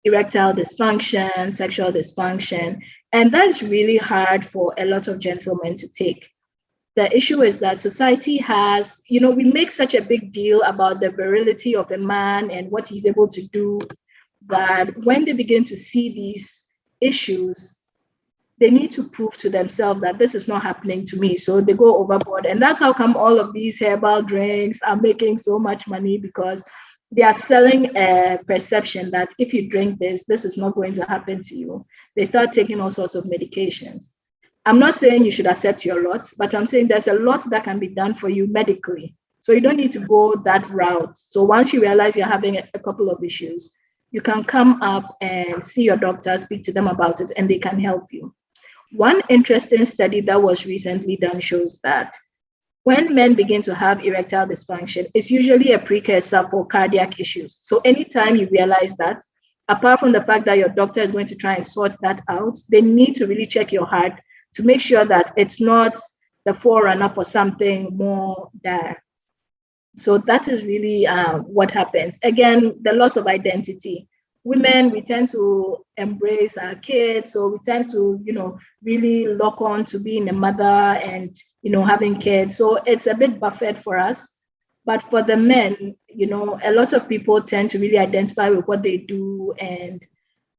Speaker 4: erectile dysfunction, sexual dysfunction. And that's really hard for a lot of gentlemen to take. The issue is that society has, we make such a big deal about the virility of a man and what he's able to do, that when they begin to see these issues, they need to prove to themselves that this is not happening to me. So they go overboard. And that's how come all of these herbal drinks are making so much money, because they are selling a perception that if you drink this is not going to happen to you. They start taking all sorts of medications. I'm not saying you should accept your lot, but I'm saying there's a lot that can be done for you medically. So you don't need to go that route. So once you realize you're having a couple of issues, you can come up and see your doctor, speak to them about it, and they can help you. One interesting study that was recently done shows that when men begin to have erectile dysfunction, it's usually a precursor for cardiac issues. So anytime you realize that, apart from the fact that your doctor is going to try and sort that out, they need to really check your heart to make sure that it's not the forerunner for something more dire. So that is really what happens. Again, the loss of identity. Women, we tend to embrace our kids. So we tend to, really lock on to being a mother and, having kids. So it's a bit buffered for us. But for the men, a lot of people tend to really identify with what they do and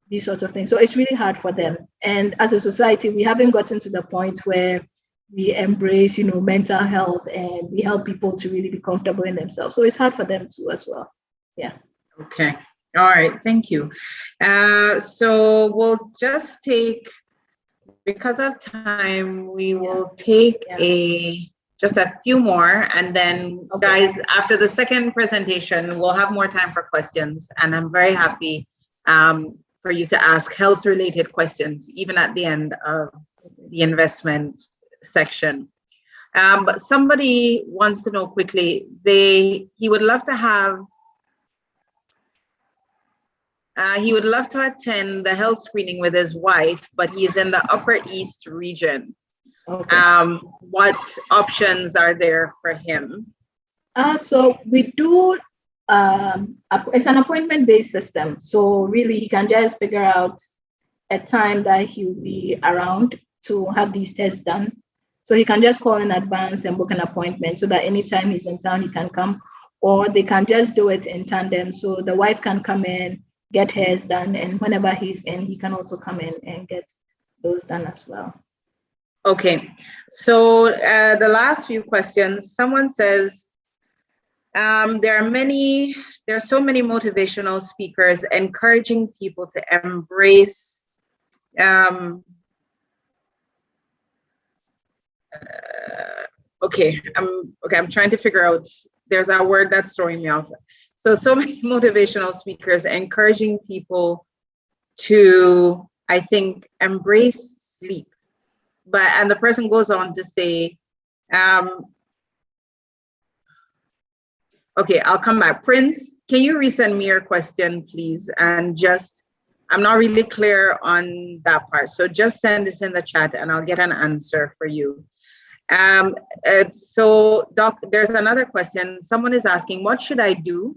Speaker 4: these sorts of things. So it's really hard for them. And as a society, we haven't gotten to the point where we embrace, mental health and we help people to really be comfortable in themselves. So it's hard for them too as well. Yeah.
Speaker 1: Okay. All right. Thank you. So we'll just take, because of time, we will take a Just a few more, and then
Speaker 4: Okay.
Speaker 1: guys, after the second presentation, we'll have more time for questions, and I'm very happy for you to ask health-related questions, even at the end of the investment section. But somebody wants to know quickly, he would love to have, he would love to attend the health screening with his wife, but he's in the Upper East region.
Speaker 4: Okay.
Speaker 1: What options are there for him?
Speaker 4: So we do, it's an appointment-based system. So really he can just figure out a time that he'll be around to have these tests done. So he can just call in advance and book an appointment so that anytime he's in town, he can come, or they can just do it in tandem. So the wife can come in, get hers done, and whenever he's in, he can also come in and get those done as well.
Speaker 1: Okay, so the last few questions, someone says, there are so many motivational speakers encouraging people to embrace I'm trying to figure out, there's a word that's throwing me off. So many motivational speakers encouraging people to, I think, embrace sleep. And the person goes on to say, okay, I'll come back. Prince, can you resend me your question, please? And I'm not really clear on that part. So just send it in the chat and I'll get an answer for you. So Doc, there's another question. Someone is asking, what should I do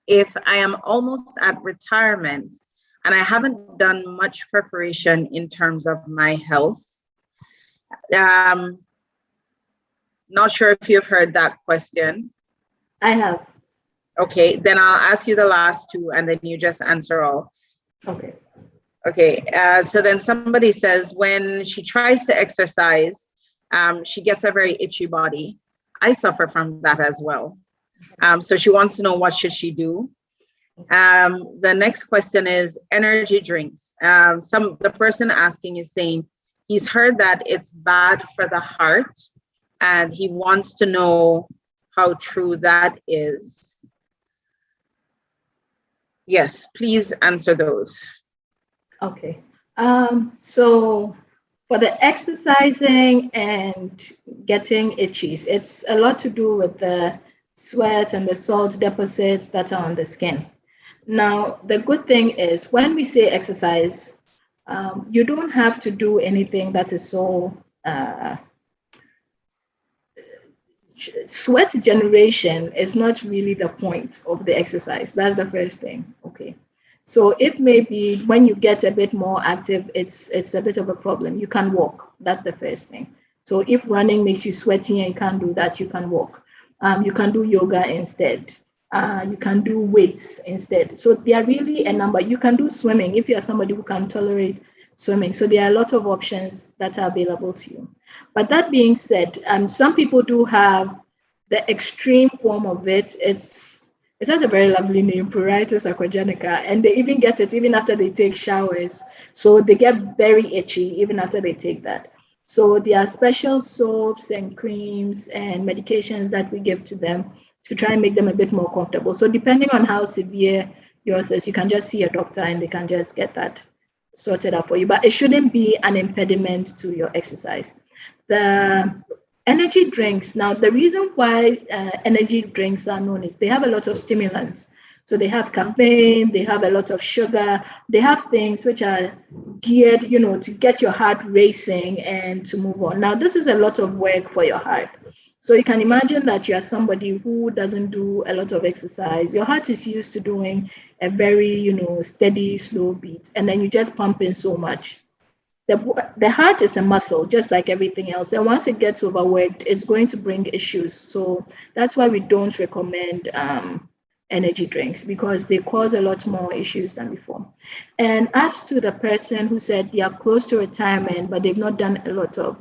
Speaker 1: if I am almost at retirement and I haven't done much preparation in terms of my health? Not sure if you've heard that question.
Speaker 4: I have.
Speaker 1: Okay, then I'll ask you the last two and then you just answer all.
Speaker 4: Okay.
Speaker 1: Okay, so then somebody says when she tries to exercise, she gets a very itchy body. I suffer from that as well. So she wants to know what should she do. The next question is energy drinks. The person asking is saying he's heard that it's bad for the heart and he wants to know how true that is. Yes, please answer those.
Speaker 4: Okay. So for the exercising and getting itchies, it's a lot to do with the sweat and the salt deposits that are on the skin. Now, the good thing is when we say exercise, you don't have to do anything that is so sweat generation is not really the point of the exercise. That's the first thing. Okay. So it may be when you get a bit more active, it's a bit of a problem. You can walk. That's the first thing. So if running makes you sweaty and you can't do that, you can walk. You can do yoga instead. You can do weights instead. So there are really a number. You can do swimming if you are somebody who can tolerate swimming. So there are a lot of options that are available to you. But that being said, some people do have the extreme form of it. It has a very lovely name, pruritus aquagenica, and they even get it even after they take showers. So they get very itchy even after they take that. So there are special soaps and creams and medications that we give to them to try and make them a bit more comfortable. So depending on how severe yours is, you can just see a doctor and they can just get that sorted out for you. But it shouldn't be an impediment to your exercise. The energy drinks, now the reason why energy drinks are known is they have a lot of stimulants. So they have caffeine, they have a lot of sugar, they have things which are geared, to get your heart racing and to move on. Now, this is a lot of work for your heart. So you can imagine that you are somebody who doesn't do a lot of exercise. Your heart is used to doing a very, steady, slow beat, and then you just pump in so much. The heart is a muscle, just like everything else. And once it gets overworked, it's going to bring issues. So that's why we don't recommend energy drinks, because they cause a lot more issues than before. And as to the person who said they are close to retirement, but they've not done a lot of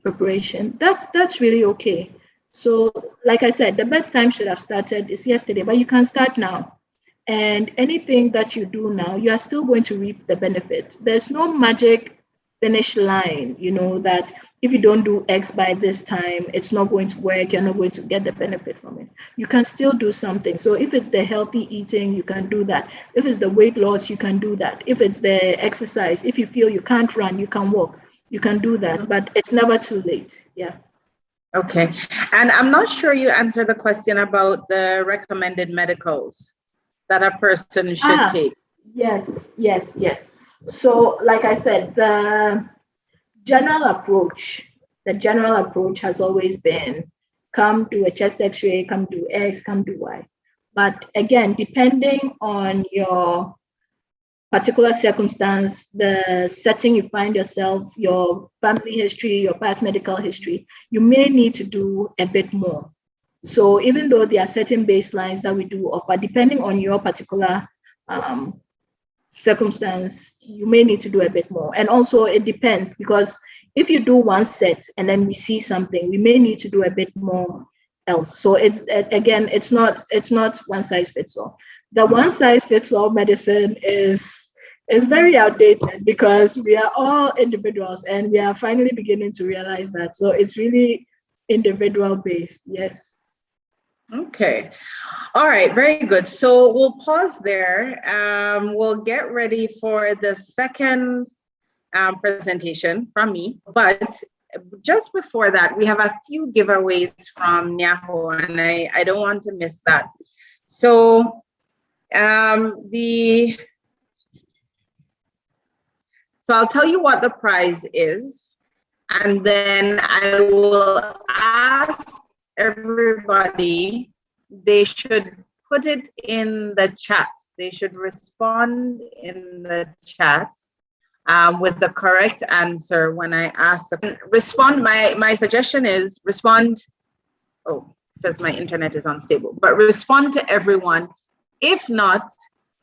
Speaker 4: preparation, that's really okay. So like I said, the best time should have started is yesterday, but you can start now. And anything that you do now, you are still going to reap the benefit. There's no magic finish line, that if you don't do X by this time, it's not going to work. You're not going to get the benefit from it. You can still do something. So if it's the healthy eating, you can do that. If it's the weight loss, you can do that. If it's the exercise, if you feel you can't run, you can walk. You can do that, but it's never too late. Yeah.
Speaker 1: Okay. And I'm not sure you answered the question about the recommended medicals that a person should take.
Speaker 4: Yes. So like I said, the general approach has always been come do a chest x-ray, come do X, come do Y. But again, depending on your particular circumstance, the setting you find yourself, your family history, your past medical history, you may need to do a bit more. So even though there are certain baselines that we do offer, depending on your particular circumstance, you may need to do a bit more. And also it depends, because if you do one set and then we see something, we may need to do a bit more else. So it's, again, it's not one size fits all. The one size fits all medicine is very outdated, because we are all individuals and we are finally beginning to realize that. So it's really individual based. Yes.
Speaker 1: Okay. All right. Very good. So we'll pause there. We'll get ready for the second presentation from me. But just before that, we have a few giveaways from NYAHO, and I don't want to miss that. So so I'll tell you what the prize is, and then I will ask everybody, they should put it in the chat. They should respond in the chat with the correct answer when I ask them. Respond, my suggestion is respond. Oh, it says my internet is unstable, but respond to everyone. If not,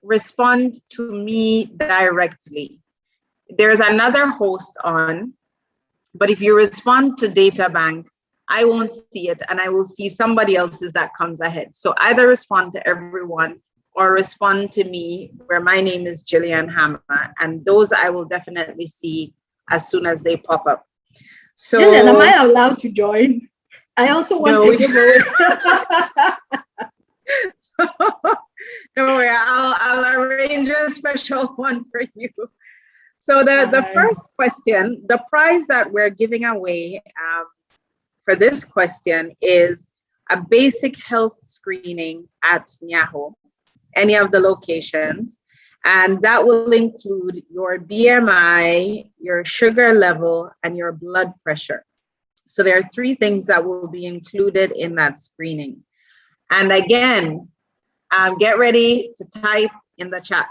Speaker 1: respond to me directly. There's another host on, but if you respond to Databank, I won't see it, and I will see somebody else's that comes ahead. So either respond to everyone or respond to me, where my name is Jillian Hammer, and those I will definitely see as soon as they pop up. So
Speaker 4: Jillian, am I allowed to join? I also want to give away.
Speaker 1: Don't worry, I'll arrange a special one for you. So the first question, the prize that we're giving away for this question is a basic health screening at NYAHO, any of the locations. And that will include your BMI, your sugar level, and your blood pressure. So there are 3 things that will be included in that screening. And again, get ready to type in the chat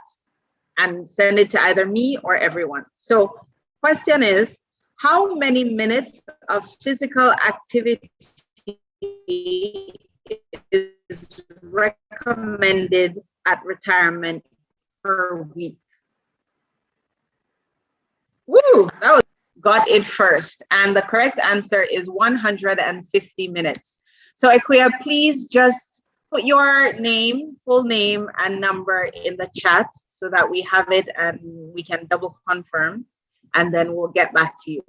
Speaker 1: and send it to either me or everyone. So question is, how many minutes of physical activity is recommended at retirement per week? Woo, that was, got it first. And the correct answer is 150 minutes. So Equia, please just put your name, full name and number in the chat so that we have it and we can double confirm, and then we'll get back to you.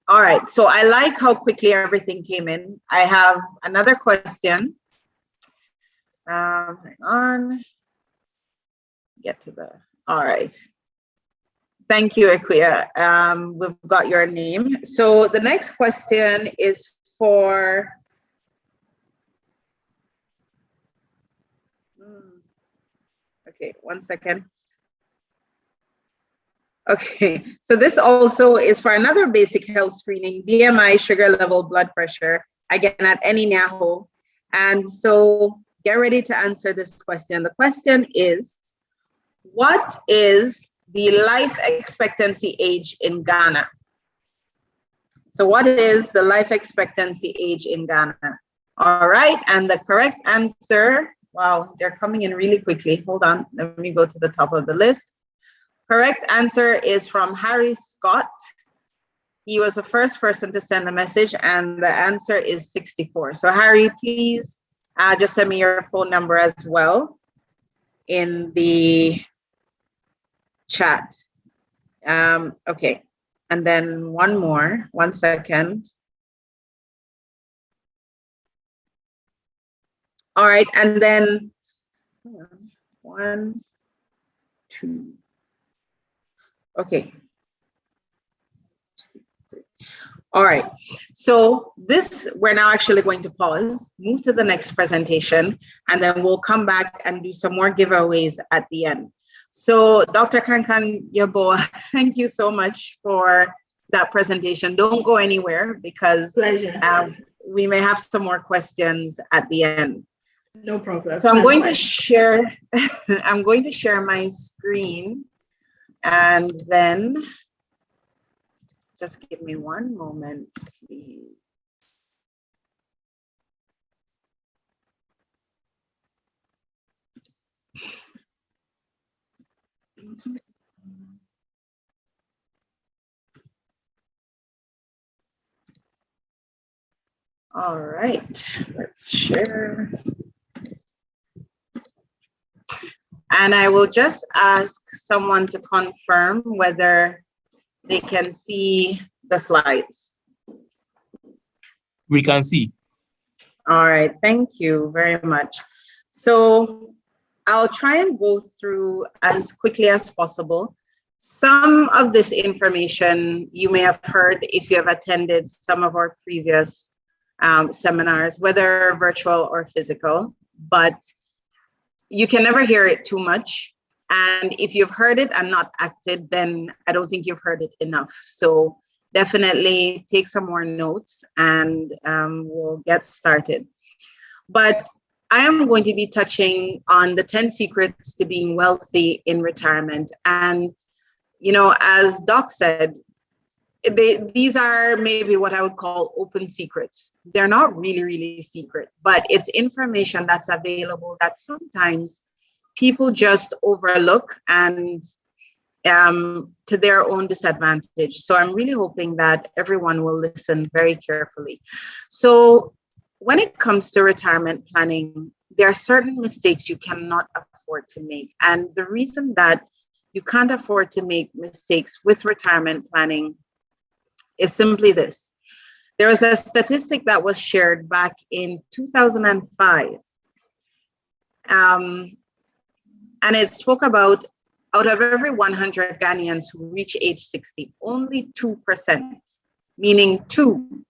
Speaker 1: All right, so I like how quickly everything came in. I have another question. Hang on, get to the, all right. Thank you, Equia. We've got your name. So the next question is for, okay, one second. Okay, so this also is for another basic health screening, BMI, sugar level, blood pressure, again, at any NYAHO. And so get ready to answer this question. The question is, what is the life expectancy age in Ghana? So what is the life expectancy age in Ghana? All right, and the correct answer, wow, they're coming in really quickly. Hold on, let me go to the top of the list. Correct answer is from Harry Scott. He was the first person to send the message, and the answer is 64. So Harry, please just send me your phone number as well in the chat. Okay, And then one more, 1 second. All right, and then 1, 2. Okay. All right, so this, we're now actually going to pause, move to the next presentation, and then we'll come back and do some more giveaways at the end. So Dr. Kankan Yabo, thank you so much for that presentation. Don't go anywhere because we may have some more questions at the end.
Speaker 4: No problem.
Speaker 1: So I'm going to share, I'm going to share my screen, and then just give me one moment, please. All right, let's share. And I will just ask someone to confirm whether they can see the slides.
Speaker 6: We can see.
Speaker 1: All right, thank you very much. So I'll try and go through as quickly as possible. Some of this information you may have heard if you have attended some of our previous seminars, whether virtual or physical, but you can never hear it too much. And if you've heard it and not acted, then I don't think you've heard it enough. So definitely take some more notes and we'll get started. But I am going to be touching on the 10 secrets to being wealthy in retirement. And, you know, as Doc said, these are maybe what I would call open secrets. They're not really secret, but it's information that's available that sometimes people just overlook and to their own disadvantage. So I'm really hoping that everyone will listen very carefully. So when it comes to retirement planning, there are certain mistakes you cannot afford to make. And the reason that you can't afford to make mistakes with retirement planning is simply this. There was a statistic that was shared back in 2005. And it spoke about out of every 100 Ghanaians who reach age 60, only 2%, meaning 2,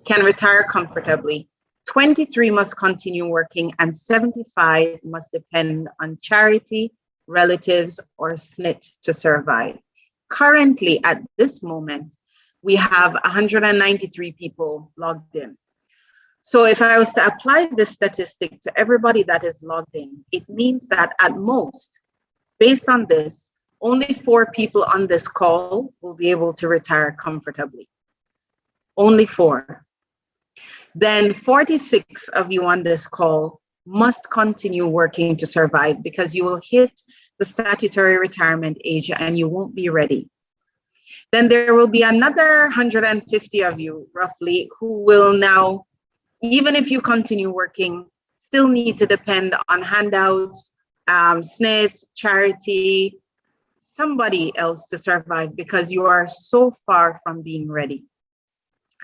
Speaker 1: can retire comfortably. 23 must continue working and 75 must depend on charity, relatives, or SNIT to survive. Currently, at this moment, we have 193 people logged in. So if I was to apply this statistic to everybody that is logged in, it means that at most, based on this, only 4 people on this call will be able to retire comfortably. Only 4. Then 46 of you on this call must continue working to survive because you will hit the statutory retirement age and you won't be ready. Then there will be another 150 of you roughly who will now, even if you continue working, still need to depend on handouts, SNIT, charity, somebody else to survive because you are so far from being ready.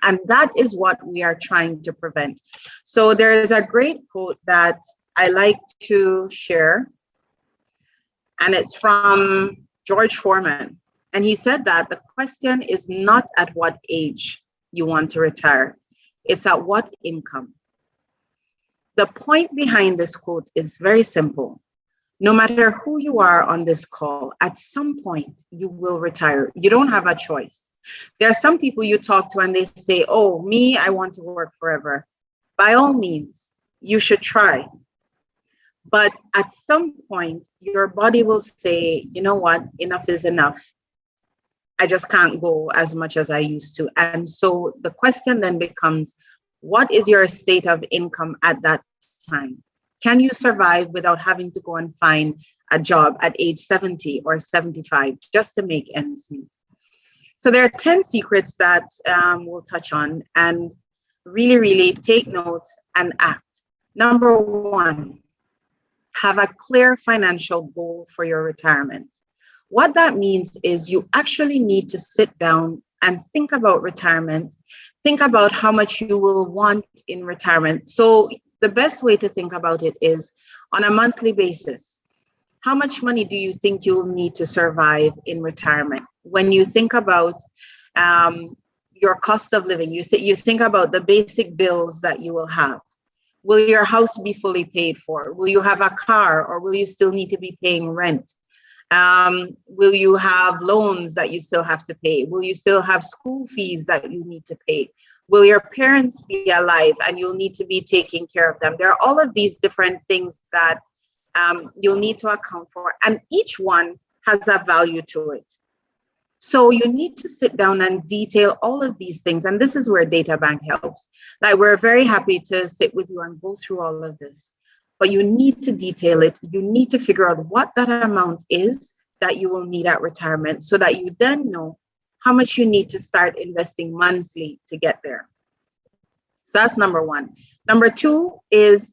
Speaker 1: And that is what we are trying to prevent. So there is a great quote that I like to share, and it's from George Foreman. And he said that the question is not at what age you want to retire, it's at what income. The point behind this quote is very simple. No matter who you are on this call, at some point you will retire. You don't have a choice. There are some people you talk to and they say, oh, me, I want to work forever. By all means, you should try. But at some point, your body will say, you know what, enough is enough. I just can't go as much as I used to. And so the question then becomes, what is your state of income at that time? Can you survive without having to go and find a job at age 70 or 75 just to make ends meet? So there are 10 secrets that we'll touch on, and really take notes and act. Number 1, have a clear financial goal for your retirement. What that means is you actually need to sit down and think about retirement. Think about how much you will want in retirement. So the best way to think about it is on a monthly basis. How much money do you think you'll need to survive in retirement? When you think about your cost of living, you think about the basic bills that you will have. Will your house be fully paid for? Will you have a car, or will you still need to be paying rent? Will you have loans that you still have to pay? Will you still have school fees that you need to pay? Will your parents be alive and you'll need to be taking care of them? There are all of these different things that you'll need to account for, and each one has a value to it. So you need to sit down and detail all of these things. And this is where Databank helps. Like, we're very happy to sit with you and go through all of this, but you need to detail it. You need to figure out what that amount is that you will need at retirement, so that you then know how much you need to start investing monthly to get there. So that's number one. Number two is,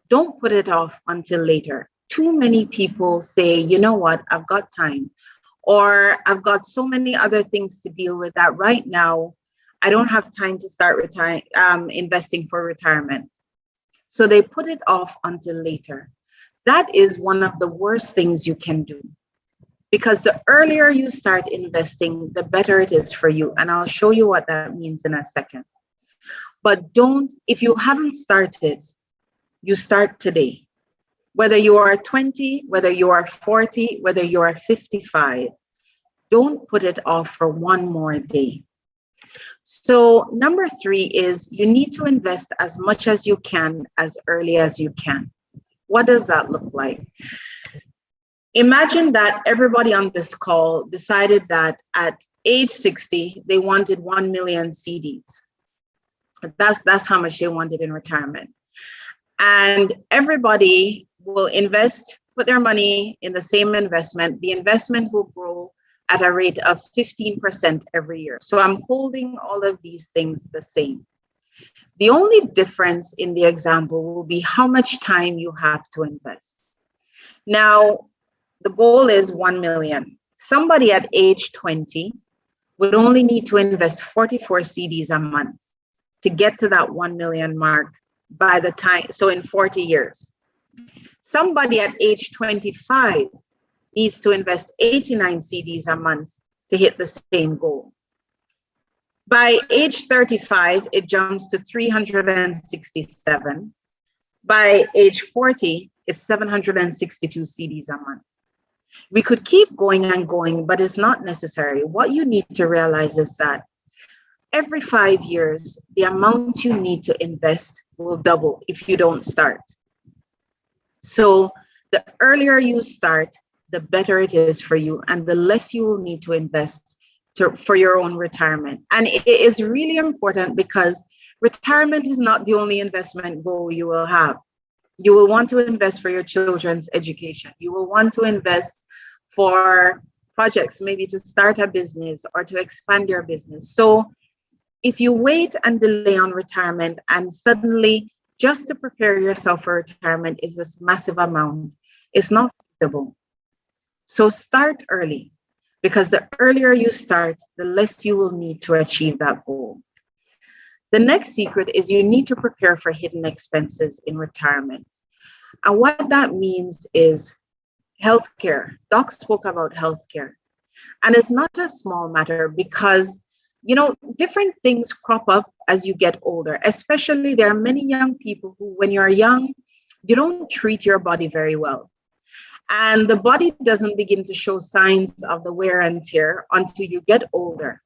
Speaker 1: don't put it off until later. Too many people say, you know what, I've got time, or I've got so many other things to deal with that right now I don't have time to start investing for retirement. So they put it off until later. That is one of the worst things you can do, because the earlier you start investing, the better it is for you. And I'll show you what that means in a second. But if you haven't started, you start today. Whether you are 20, whether you are 40, whether you are 55, don't put it off for one more day. So number 3 is, you need to invest as much as you can, as early as you can. What does that look like? Imagine that everybody on this call decided that at age 60, they wanted 1 million CDs. That's how much they wanted in retirement. And everybody will put their money in the same investment. The investment will grow at a rate of 15% every year. So I'm holding all of these things the same. The only difference in the example will be how much time you have to invest. Now, the goal is 1 million. Somebody at age 20 would only need to invest 44 CDs a month to get to that 1 million mark by the time, so in 40 years. Somebody at age 25 needs to invest 89 CDs a month to hit the same goal. By age 35, it jumps to 367. By age 40, it's 762 CDs a month. We could keep going and going, but it's not necessary. What you need to realize is that every 5 years, the amount you need to invest will double if you don't start. So the earlier you start, the better it is for you, and the less you will need to invest for your own retirement. And it is really important, because retirement is not the only investment goal you will have. You will want to invest for your children's education. You will want to invest for projects, maybe to start a business or to expand your business. So if you wait and delay on retirement, and suddenly just to prepare yourself for retirement is this massive amount, it's not feasible. So start early, because the earlier you start, the less you will need to achieve that goal. The next secret is, you need to prepare for hidden expenses in retirement. And what that means is healthcare. Doc spoke about healthcare. And it's not a small matter, because different things crop up as you get older. Especially, there are many young people who, when you're young, you don't treat your body very well. And the body doesn't begin to show signs of the wear and tear until you get older.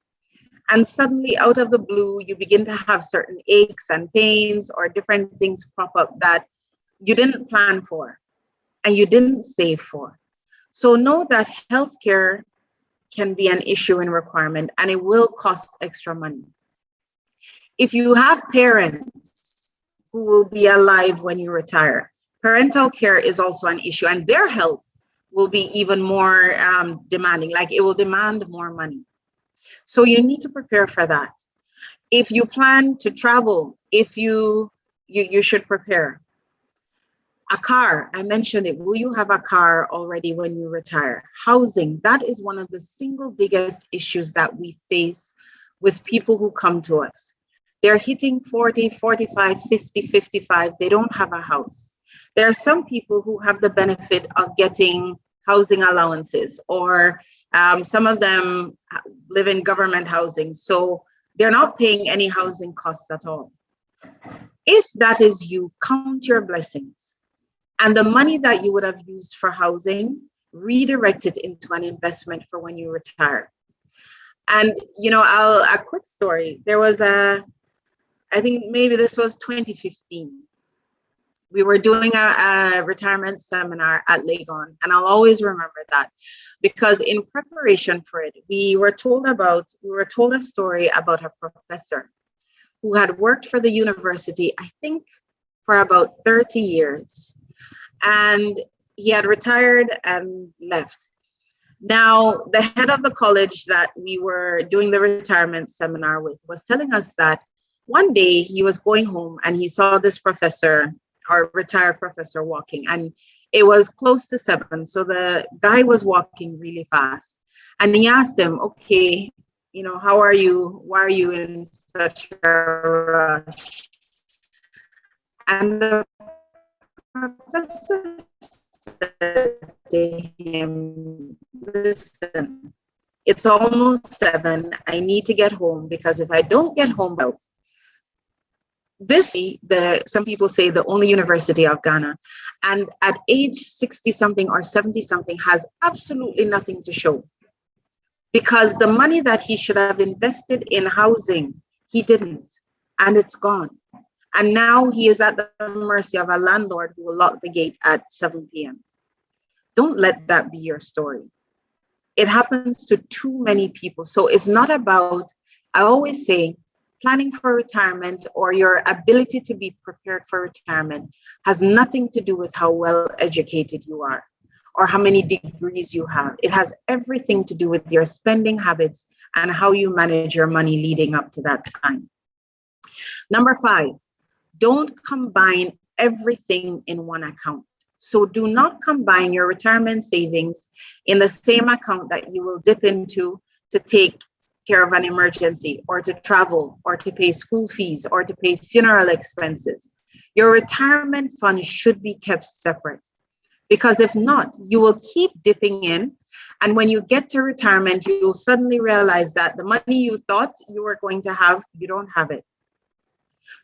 Speaker 1: And suddenly, out of the blue, you begin to have certain aches and pains, or different things crop up that you didn't plan for and you didn't save for. So know that healthcare can be an issue in requirement, and it will cost extra money. If you have parents who will be alive when you retire, parental care is also an issue, and their health will be even more demanding, like it will demand more money. So you need to prepare for that. If you plan to travel, you should prepare. A car, I mentioned it. Will you have a car already when you retire? Housing, that is one of the single biggest issues that we face with people who come to us. They're hitting 40, 45, 50, 55. They don't have a house. There are some people who have the benefit of getting housing allowances, or some of them live in government housing. So they're not paying any housing costs at all. If that is you, count your blessings. And the money that you would have used for housing, redirect it into an investment for when you retire. And, you know, a quick story. There was I think maybe this was 2015. We were doing a retirement seminar at Legon, and I'll always remember that, because in preparation for it, we were told a story about a professor who had worked for the university, I think, for about 30 years. And he had retired and left. Now, the head of the college that we were doing the retirement seminar with was telling us that one day he was going home and he saw this professor, or retired professor, walking, and it was close to 7. So the guy was walking really fast. And he asked him, okay, you know, how are you? Why are you in such a rush? And the professor said to him, listen, it's almost 7. I need to get home, because if I don't get home, some people say the only university of Ghana, and at age 60 something or 70 something has absolutely nothing to show, because the money that he should have invested in housing, he didn't, and it's gone. And now he is at the mercy of a landlord who will lock the gate at 7 p.m. Don't let that be your story. It happens to too many people. So it's not about, I always say, planning for retirement or your ability to be prepared for retirement has nothing to do with how well educated you are or how many degrees you have. It has everything to do with your spending habits and how you manage your money leading up to that time. Number 5, don't combine everything in one account. So do not combine your retirement savings in the same account that you will dip into to take care of an emergency, or to travel, or to pay school fees, or to pay funeral expenses. Your retirement fund should be kept separate, because if not, you will keep dipping in. And when you get to retirement, you'll suddenly realize that the money you thought you were going to have, you don't have it.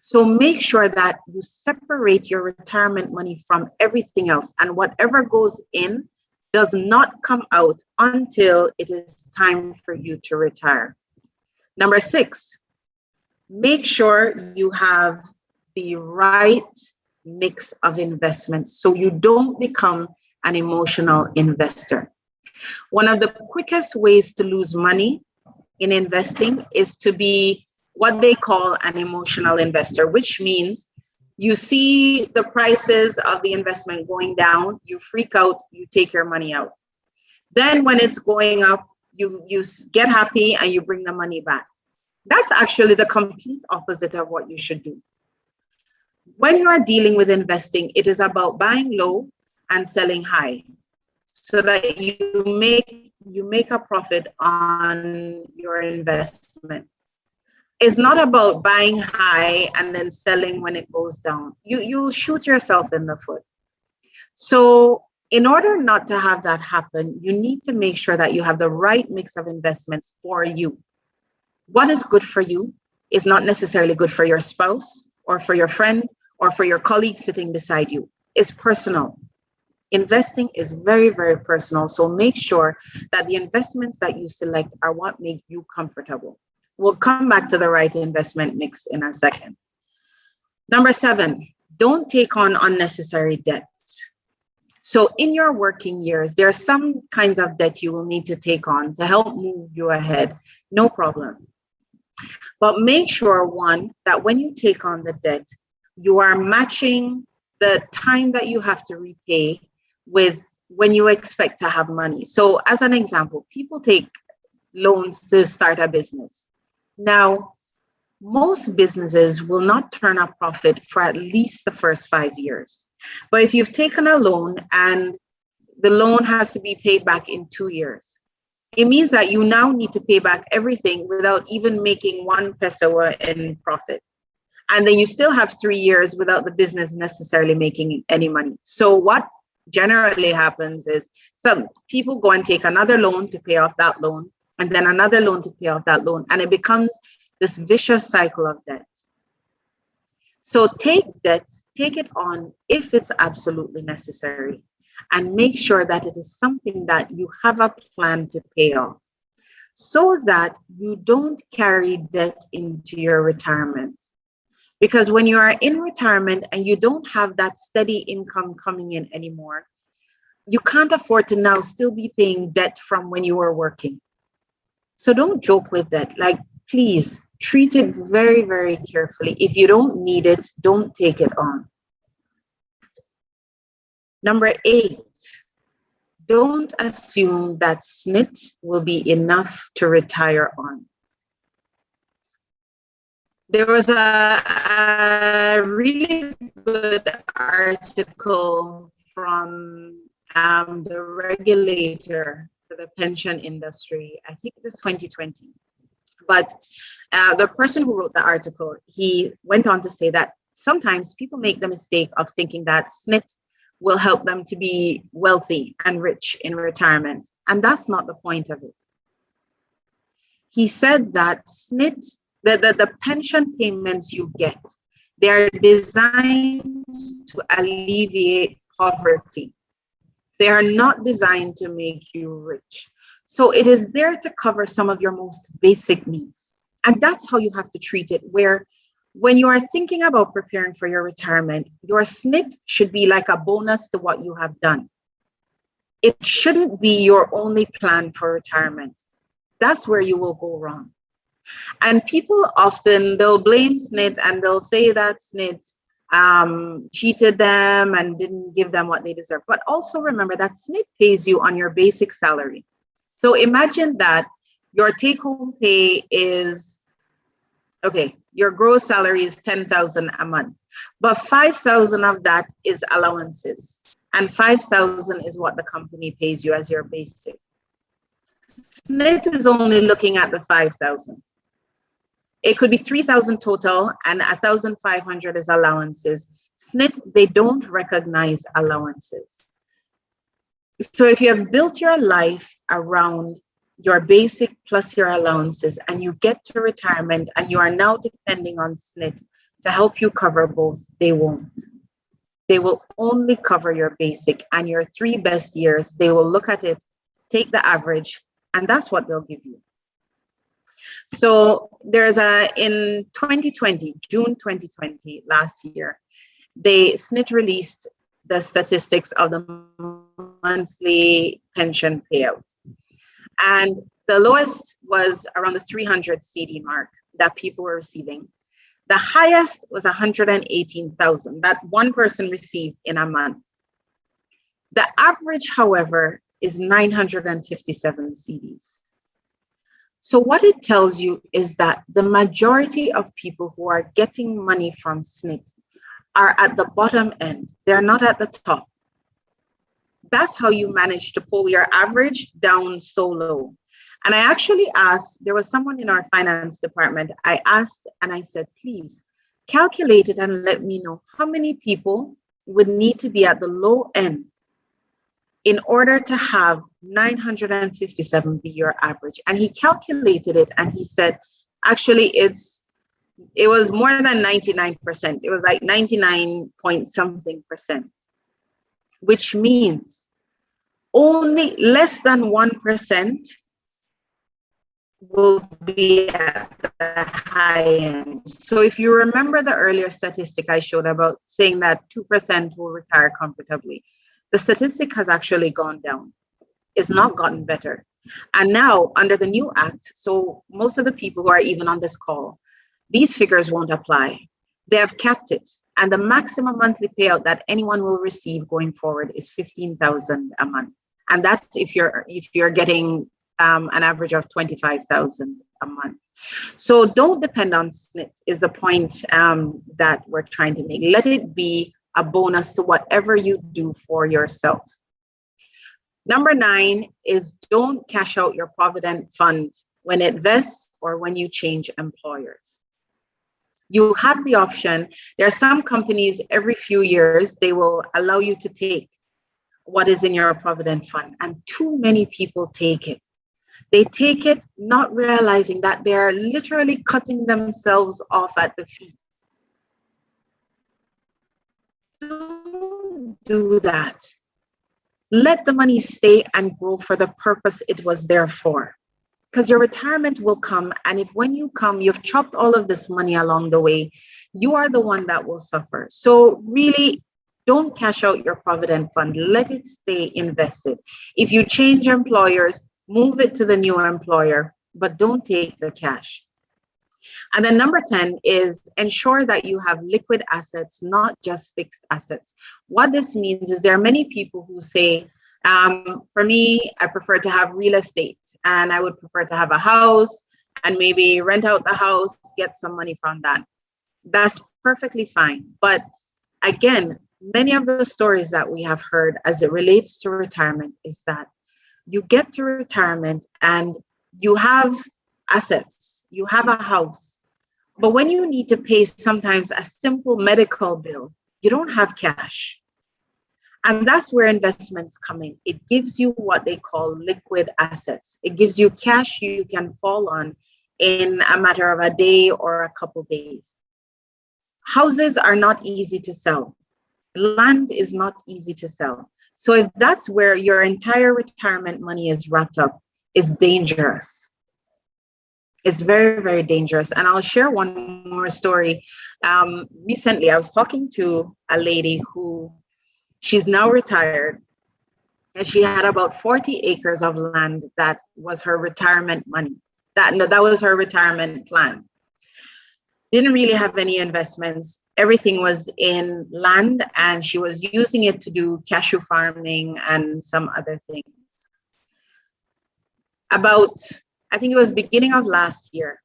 Speaker 1: So make sure that you separate your retirement money from everything else, and whatever goes in does not come out until it is time for you to retire. Number 6, make sure you have the right mix of investments so you don't become an emotional investor. One of the quickest ways to lose money in investing is to be what they call an emotional investor, which means you see the prices of the investment going down, you freak out, you take your money out. Then when it's going up, you get happy and you bring the money back. That's actually the complete opposite of what you should do. When you are dealing with investing, it is about buying low and selling high so that you make a profit on your investment. It's not about buying high and then selling when it goes down. You'll shoot yourself in the foot. So in order not to have that happen, you need to make sure that you have the right mix of investments for you. What is good for you is not necessarily good for your spouse or for your friend or for your colleague sitting beside you. It's personal. Investing is very, very personal. So make sure that the investments that you select are what make you comfortable. We'll come back to the right investment mix in a second. Number 7, don't take on unnecessary debt. So in your working years, there are some kinds of debt you will need to take on to help move you ahead. No problem. But make sure, one, that when you take on the debt, you are matching the time that you have to repay with when you expect to have money. So as an example, people take loans to start a business. Now, most businesses will not turn a profit for at least the first 5 years. But if you've taken a loan and the loan has to be paid back in 2 years, It means that you now need to pay back everything without even making 1 peso in profit. And then you still have 3 years without the business necessarily making any money. So what generally happens is some people go and take another loan to pay off that loan, and then another loan to pay off that loan. And it becomes this vicious cycle of debt. So take debt, take it on if it's absolutely necessary, and make sure that it is something that you have a plan to pay off so that you don't carry debt into your retirement. Because when you are in retirement and you don't have that steady income coming in anymore, you can't afford to now still be paying debt from when you were working. So don't joke with that. Like, please treat it very, very carefully. If you don't need it, don't take it on. Number 8, don't assume that SNIT will be enough to retire on. There was a really good article from the regulator for the pension industry. I think it was 2020. But the person who wrote the article, he went on to say that sometimes people make the mistake of thinking that SNIT will help them to be wealthy and rich in retirement. And that's not the point of it. He said that SNIT, the pension payments you get, they are designed to alleviate poverty. They are not designed to make you rich. So it is there to cover some of your most basic needs. And that's how you have to treat it, where when you are thinking about preparing for your retirement, your SNIT should be like a bonus to what you have done. It shouldn't be your only plan for retirement. That's where you will go wrong. And people often, they'll blame SNIT and they'll say that SNIT cheated them and didn't give them what they deserve. But also remember that SNIT pays you on your basic salary. So imagine that your take-home pay is, okay, your gross salary is 10,000 a month, but 5,000 of that is allowances, and 5,000 is what the company pays you as your basic. SNIT is only looking at the 5,000. It could be 3,000 total and 1,500 is allowances. SNIT, they don't recognize allowances. So if you have built your life around your basic plus your allowances and you get to retirement and you are now depending on SNIT to help you cover both, they won't. They will only cover your basic, and your 3 best years, they will look at it, take the average, and that's what they'll give you. So there's in 2020, June 2020, last year, SNIT released the statistics of the monthly pension payout. And the lowest was around the 300 CD mark that people were receiving. The highest was 118,000 that one person received in a month. The average, however, is 957 CDs. So what it tells you is that the majority of people who are getting money from SNIT are at the bottom end. They're not at the top. That's how you manage to pull your average down so low. And I actually asked, there was someone in our finance department, I asked and I said, please calculate it and let me know how many people would need to be at the low end in order to have 957 be your average. And he calculated it and he said, actually, it was more than 99%. It was like 99 point something percent, which means only less than 1% will be at the high end. So if you remember the earlier statistic I showed about saying that 2% will retire comfortably, the statistic has actually gone down. It's not gotten better. And now under the new act, so most of the people who are even on this call, these figures won't apply. They have capped it. And the maximum monthly payout that anyone will receive going forward is 15,000 a month. And that's if you're getting an average of 25,000 a month. So don't depend on SNIT is the point that we're trying to make. Let it be a bonus to whatever you do for yourself. Number 9 is don't cash out your provident fund when it vests or when you change employers. You have the option. There are some companies every few years, they will allow you to take what is in your provident fund, and too many people take it. They take it not realizing that they are literally cutting themselves off at the feet. Don't do that. Let the money stay and grow for the purpose it was there for. Because your retirement will come, and if when you come, you've chopped all of this money along the way, you are the one that will suffer. So really, don't cash out your provident fund. Let it stay invested. If you change employers, move it to the new employer, but don't take the cash. And then number 10 is ensure that you have liquid assets, not just fixed assets. What this means is there are many people who say, for me, I prefer to have real estate, and I would prefer to have a house and maybe rent out the house, get some money from that. That's perfectly fine. But again, many of the stories that we have heard as it relates to retirement is that you get to retirement and you have assets, you have a house, but when you need to pay sometimes a simple medical bill, you don't have cash. And that's where investments come in. It gives you what they call liquid assets. It gives you cash you can fall on in a matter of a day or a couple days. Houses are not easy to sell. Land is not easy to sell. So if that's where your entire retirement money is wrapped up, it's dangerous. It's very, very dangerous. And I'll share one more story. Recently, I was talking to a lady who, she's now retired, and she had about 40 acres of land that was her retirement money. That was her retirement plan. Didn't really have any investments. Everything was in land, and she was using it to do cashew farming and some other things. About, I think it was beginning of last year,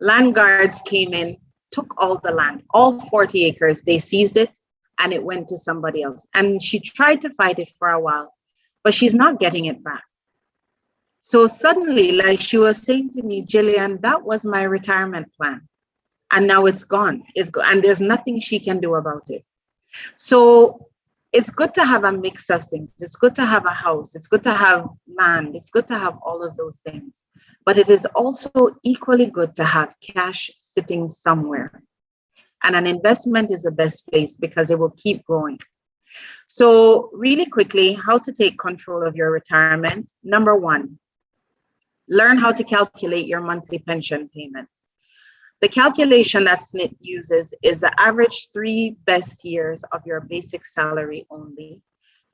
Speaker 1: land guards came in, took all the land, all 40 acres, they seized it, and it went to somebody else. And she tried to fight it for a while, but she's not getting it back. So suddenly, like she was saying to me, Jillian, that was my retirement plan. And now it's gone. And there's nothing she can do about it. So it's good to have a mix of things. It's good to have a house. It's good to have land. It's good to have all of those things. But it is also equally good to have cash sitting somewhere. And an investment is the best place because it will keep growing. So really quickly, how to take control of your retirement. Number 1, learn how to calculate your monthly pension payment. The calculation that SNIT uses is the average 3 best years of your basic salary only.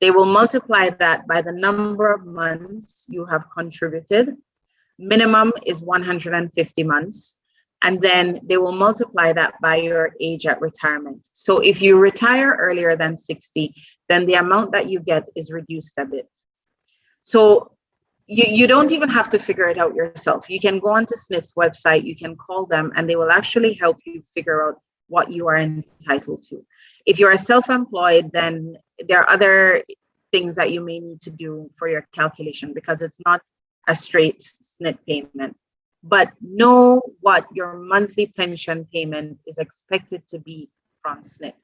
Speaker 1: They will multiply that by the number of months you have contributed. Minimum is 150 months. And then they will multiply that by your age at retirement. So if you retire earlier than 60, then the amount that you get is reduced a bit. So you don't even have to figure it out yourself. You can go onto SNIT's website, you can call them, and they will actually help you figure out what you are entitled to. If you are self-employed, then there are other things that you may need to do for your calculation because it's not a straight SNIT payment. But know what your monthly pension payment is expected to be from SNIT.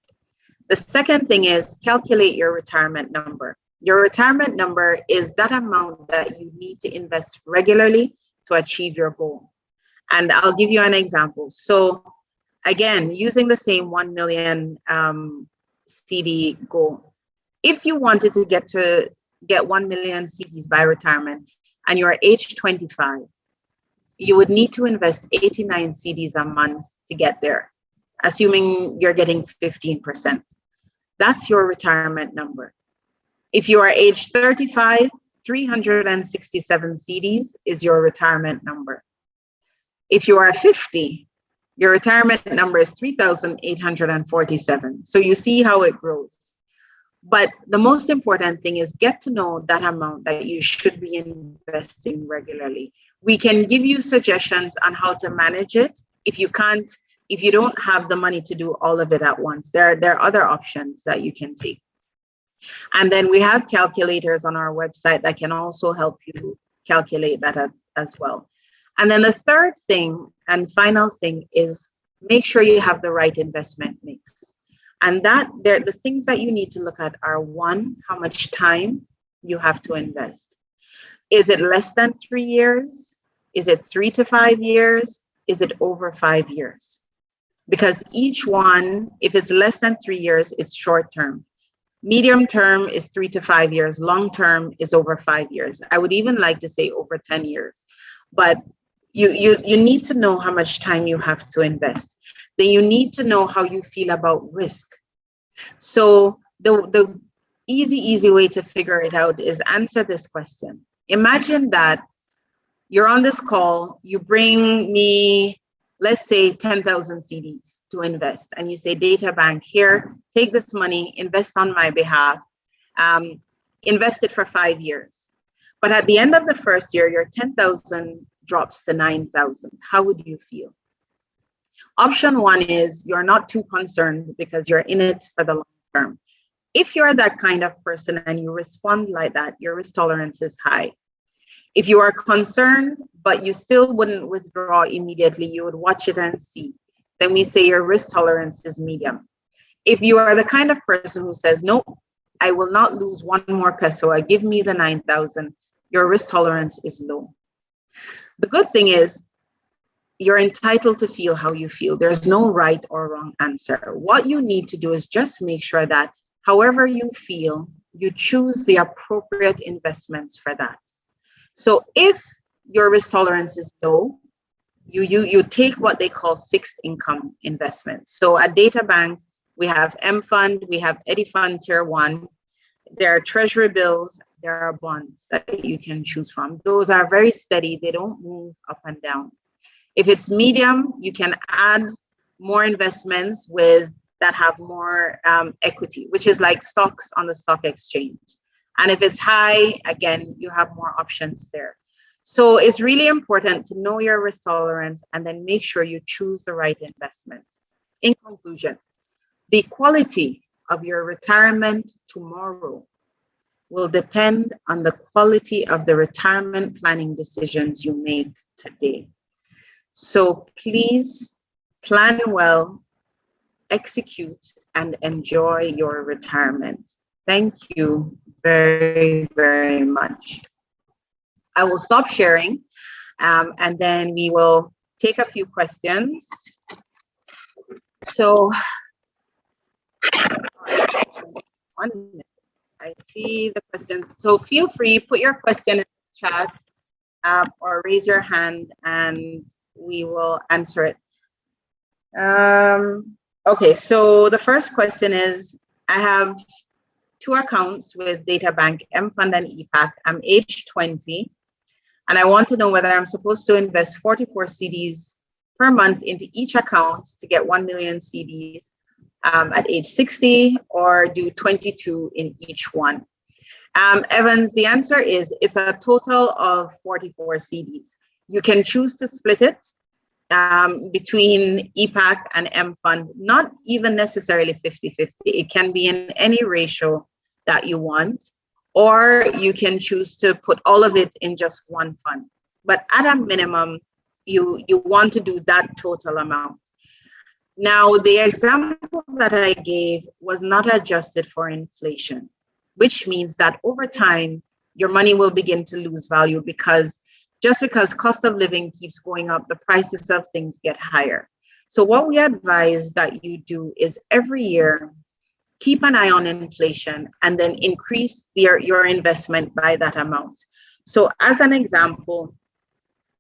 Speaker 1: The second thing is calculate your retirement number. Your retirement number is that amount that you need to invest regularly to achieve your goal. And I'll give you an example. So again, using the same 1 million CD goal, if you wanted to get 1 million CDs by retirement and you're age 25, you would need to invest 89 CDs a month to get there, assuming you're getting 15%. That's your retirement number. If you are age 35, 367 CDs is your retirement number. If you are 50, your retirement number is 3,847. So you see how it grows. But the most important thing is get to know that amount that you should be investing regularly. We can give you suggestions on how to manage it. If you don't have the money to do all of it at once, there are other options that you can take. And then we have calculators on our website that can also help you calculate that as well. And then the third thing and final thing is make sure you have the right investment mix. And the things that you need to look at are, one, how much time you have to invest. Is it less than 3 years? Is it 3 to 5 years? Is it over 5 years? Because each one, if it's less than 3 years, it's short term. Medium term is 3 to 5 years. Long term is over 5 years. I would even like to say over 10 years. But you need to know how much time you have to invest. Then you need to know how you feel about risk. So the easy way to figure it out is answer this question. Imagine that you're on this call, you bring me, let's say 10,000 CDs to invest. And you say, Databank, here, take this money, invest on my behalf, invest it for 5 years. But at the end of the first year, your 10,000 drops to 9,000. How would you feel? Option one is you're not too concerned because you're in it for the long term. If you're that kind of person and you respond like that, your risk tolerance is high. If you are concerned, but you still wouldn't withdraw immediately, you would watch it and see, then we say your risk tolerance is medium. If you are the kind of person who says, no, I will not lose one more peso, give me the 9,000, your risk tolerance is low. The good thing is you're entitled to feel how you feel. There's no right or wrong answer. What you need to do is just make sure that however you feel, you choose the appropriate investments for that. So if your risk tolerance is low, you take what they call fixed income investments. So at Databank, we have M Fund, we have Eddy Fund Tier 1. There are treasury bills, there are bonds that you can choose from. Those are very steady, they don't move up and down. If it's medium, you can add more investments that have more equity, which is like stocks on the stock exchange. And if it's high, again, you have more options there. So it's really important to know your risk tolerance and then make sure you choose the right investment. In conclusion, the quality of your retirement tomorrow will depend on the quality of the retirement planning decisions you make today. So please plan well, execute, and enjoy your retirement. Thank you very, very much. I will stop sharing and then we will take a few questions. So, 1 minute. I see the questions. So feel free, put your question in the chat or raise your hand and we will answer it. Okay, so the first question is, I have 2 accounts with Databank, M Fund and EPAC. I'm age 20, and I want to know whether I'm supposed to invest 44 CDs per month into each account to get 1 million CDs at age 60, or do 22 in each one. Evans, the answer is it's a total of 44 CDs. You can choose to split it between EPAC and M Fund, not even necessarily 50-50. It can be in any ratio that you want, or you can choose to put all of it in just one fund. But at a minimum, you want to do that total amount. Now, the example that I gave was not adjusted for inflation, which means that over time, your money will begin to lose value because just because cost of living keeps going up, the prices of things get higher. So what we advise that you do is every year, keep an eye on inflation and then increase your investment by that amount. So as an example,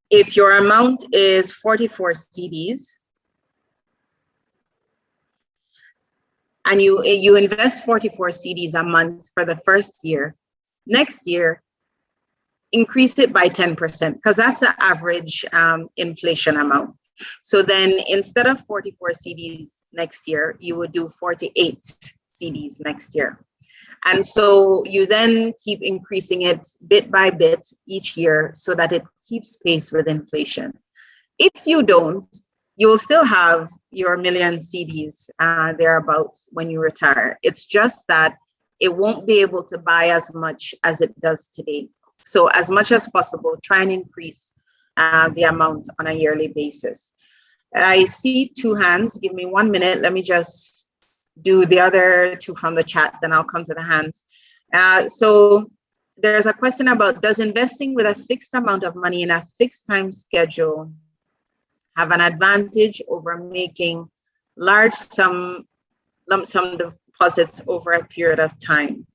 Speaker 1: if your amount is 44 CDs, and you invest 44 CDs a month for the first year, next year, increase it by 10%, because that's the average inflation amount. So then instead of 44 CDs next year, you would do 48 CDs next year. And so you then keep increasing it bit by bit each year so that it keeps pace with inflation. If you don't, you will still have your million CDs thereabouts when you retire. It's just that it won't be able to buy as much as it does today. So as much as possible, try and increase the amount on a yearly basis. I see 2 hands. Give me 1 minute. Let me just do the other 2 from the chat, then I'll come to the hands. So there's a question about, does investing with a fixed amount of money in a fixed time schedule have an advantage over making large lump sum deposits over a period of time?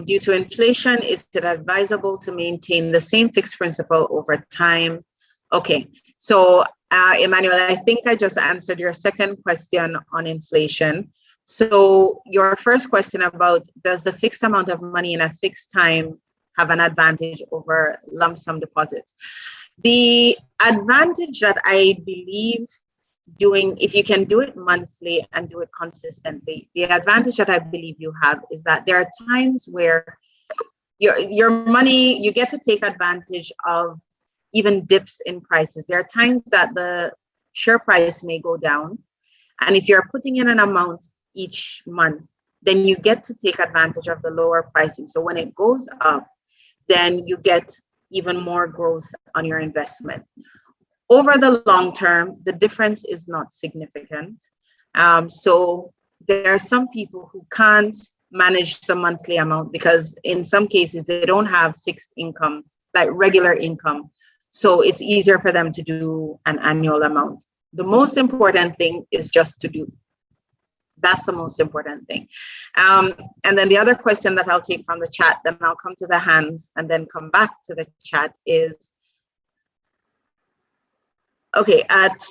Speaker 1: Due to inflation, is it advisable to maintain the same fixed principal over time? Okay, so Emmanuel, I think I just answered your second question on inflation. So your first question about, does the fixed amount of money in a fixed time have an advantage over lump sum deposits? The advantage that I believe doing, if you can do it monthly and do it consistently, the advantage that I believe you have is that there are times where your money, you get to take advantage of even dips in prices. There are times that the share price may go down. And if you're putting in an amount each month, then you get to take advantage of the lower pricing. So when it goes up, then you get even more growth on your investment. Over the long term, the difference is not significant. So there are some people who can't manage the monthly amount because in some cases they don't have fixed income, like regular income. So it's easier for them to do an annual amount. The most important thing is just to do. That's the most important thing. And then the other question that I'll take from the chat, then I'll come to the hands and then come back to the chat is, okay, at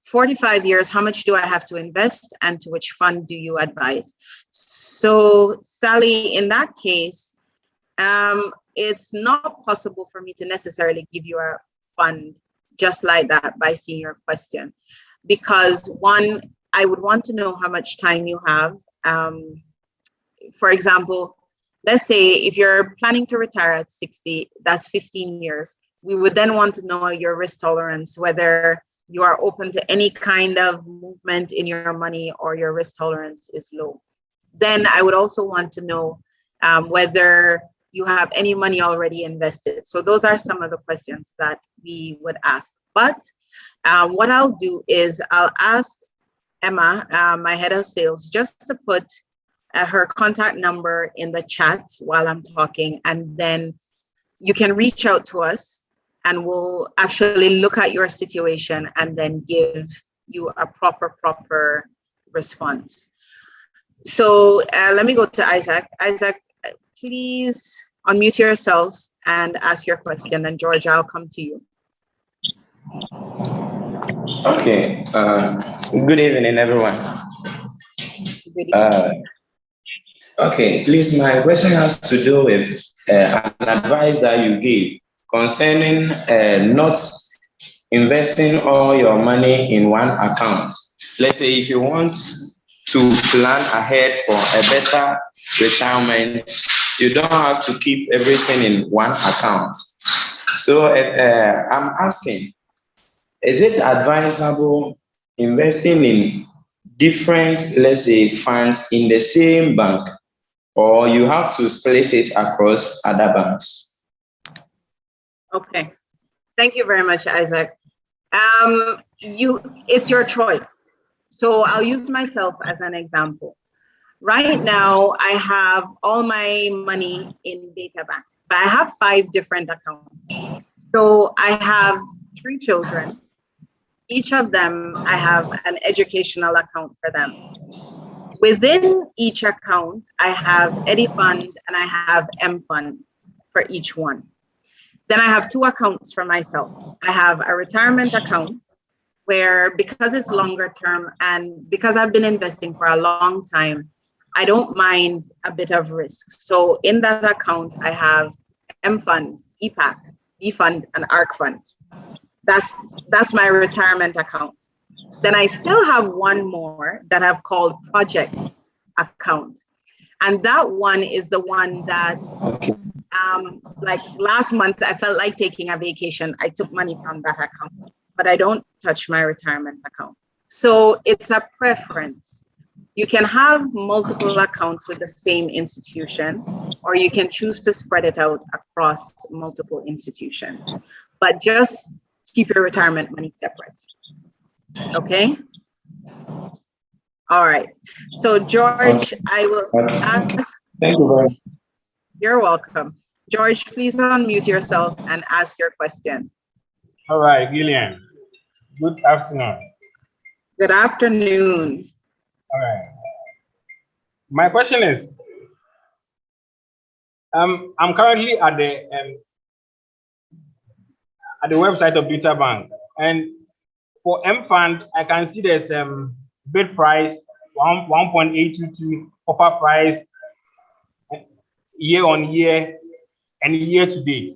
Speaker 1: 45 years, how much do I have to invest and to which fund do you advise? So Sally, in that case, it's not possible for me to necessarily give you a fund just like that by seeing your question, because one, I would want to know how much time you have. For example, let's say if you're planning to retire at 60, that's 15 years. We would then want to know your risk tolerance, whether you are open to any kind of movement in your money or your risk tolerance is low. Then I would also want to know whether you have any money already invested. So those are some of the questions that we would ask. But what I'll do is I'll ask Emma, my head of sales, just to put her contact number in the chat while I'm talking, and then you can reach out to us and we'll actually look at your situation and then give you a proper response. So let me go to Isaac. Isaac, please unmute yourself and ask your question. And George, I'll come to you.
Speaker 6: Okay. Good evening, everyone.
Speaker 1: Good evening.
Speaker 6: Okay, please, my question has to do with an advice that you gave concerning not investing all your money in one account. Let's say if you want to plan ahead for a better retirement, you don't have to keep everything in one account. So I'm asking, is it advisable investing in different, let's say, funds in the same bank, or you have to split it across other banks?
Speaker 1: Okay, thank you very much, Isaac. It's your choice. So I'll use myself as an example. Right now, I have all my money in Databank, but I have 5 different accounts. So I have 3 children. Each of them, I have an educational account for them. Within each account, I have Eddie Fund and I have M Fund for each one. Then I have 2 accounts for myself. I have a retirement account where, because it's longer term and because I've been investing for a long time, I don't mind a bit of risk. So in that account, I have M Fund, EPAC, B Fund, and ARC Fund. That's my retirement account. Then I still have one more that I've called project account. And that one is the one that, like last month, I felt like taking a vacation. I took money from that account, but I don't touch my retirement account. So it's a preference. You can have multiple accounts with the same institution, or you can choose to spread it out across multiple institutions. But just keep your retirement money separate. Okay? All right. So George, I will ask.
Speaker 6: Thank you very much.
Speaker 1: You're welcome. George, please unmute yourself and ask your question.
Speaker 7: All right, Gillian. Good afternoon.
Speaker 1: Good afternoon.
Speaker 7: All right. My question is, I'm currently at the website of Databank, and for M Fund, I can see there's bid price 1.822, offer price year on year and year to date.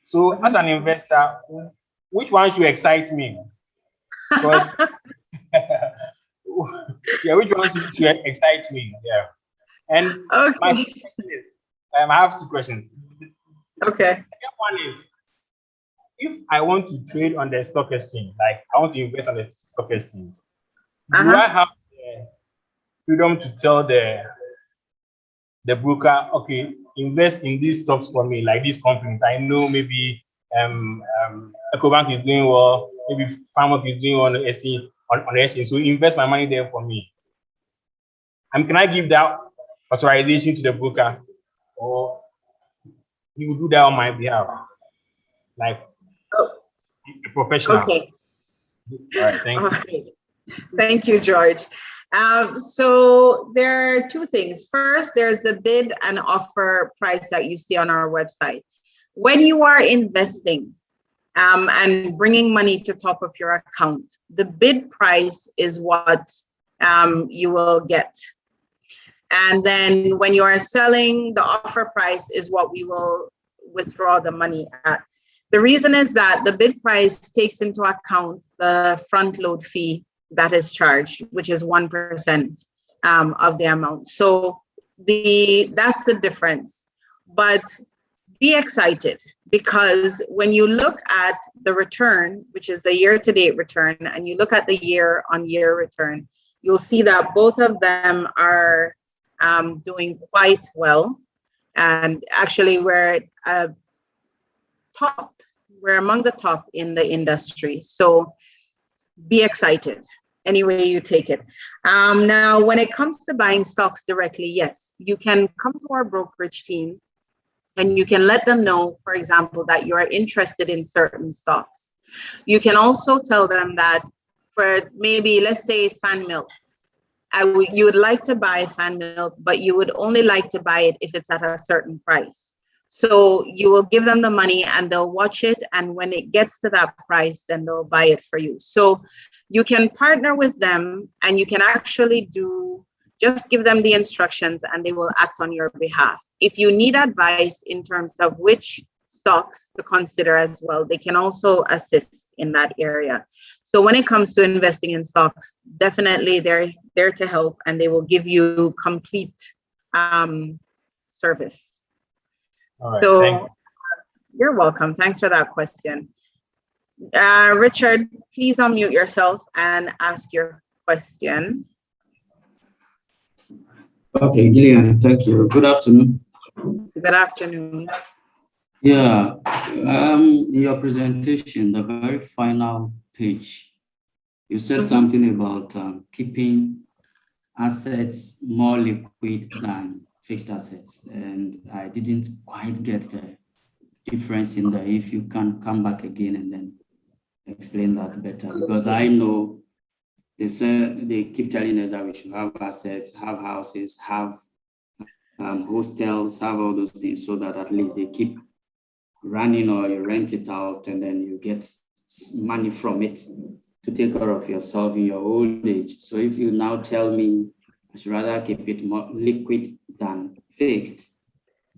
Speaker 7: So as an investor, which one should excite me? Because yeah, which one should excite me? Yeah. And
Speaker 1: Okay.
Speaker 7: my question is, I have two questions.
Speaker 1: Okay.
Speaker 7: The second one is, if I want to trade on the stock exchange, like I want to invest on the stock exchange, do I have the freedom to tell the broker, okay, invest in these stocks for me, like these companies? I know maybe EcoBank is doing well, maybe Farmwork is doing well on the exchange, so invest my money there for me. And can I give that authorization to the broker, or he will do that on my behalf, like a professional?
Speaker 1: Okay.
Speaker 7: All right, thank you.
Speaker 1: All right. Thank you, George. So there are two things. First, there's the bid and offer price that you see on our website. When you are investing and bringing money to top of your account, the bid price is what you will get. And then when you are selling, the offer price is what we will withdraw the money at. The reason is that the bid price takes into account the front load fee that is charged, which is 1% of the amount. So that's the difference. But be excited, because when you look at the return, which is the year-to-date return, and you look at the year-on-year return, you'll see that both of them are doing quite well. And actually, we're among the top in the industry. So be excited any way you take it. Now, when it comes to buying stocks directly, yes, you can come to our brokerage team and you can let them know, for example, that you are interested in certain stocks. You can also tell them that for maybe, let's say, fan milk, you would like to buy fan milk, but you would only like to buy it if it's at a certain price. So you will give them the money and they'll watch it. And when it gets to that price, then they'll buy it for you. So you can partner with them and you can actually just give them the instructions and they will act on your behalf. If you need advice in terms of which stocks to consider as well, they can also assist in that area. So when it comes to investing in stocks, definitely they're there to help and they will give you complete service.
Speaker 7: All right,
Speaker 1: so you're welcome. Thanks for that question. Richard, please unmute yourself and ask your question.
Speaker 8: Okay, Gillian, thank you. Good afternoon.
Speaker 1: Good afternoon.
Speaker 8: Yeah, in your presentation, the very final page, you said something about keeping assets more liquid than fixed assets, and I didn't quite get the difference in there. If you can come back again and then explain that better, because I know they keep telling us that we should have assets, have houses, have hostels, have all those things, so that at least they keep running, or you rent it out and then you get money from it to take care of yourself in your old age. So if you now tell me I should rather keep it more liquid than fixed,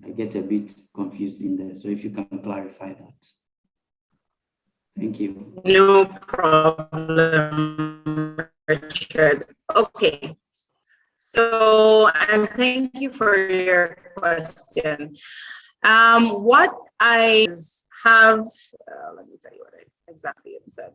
Speaker 8: I get a bit confused in there. So if you can clarify that. Thank you.
Speaker 1: No problem, Richard. Okay. So, and thank you for your question. What I have, let me tell you what exactly it said.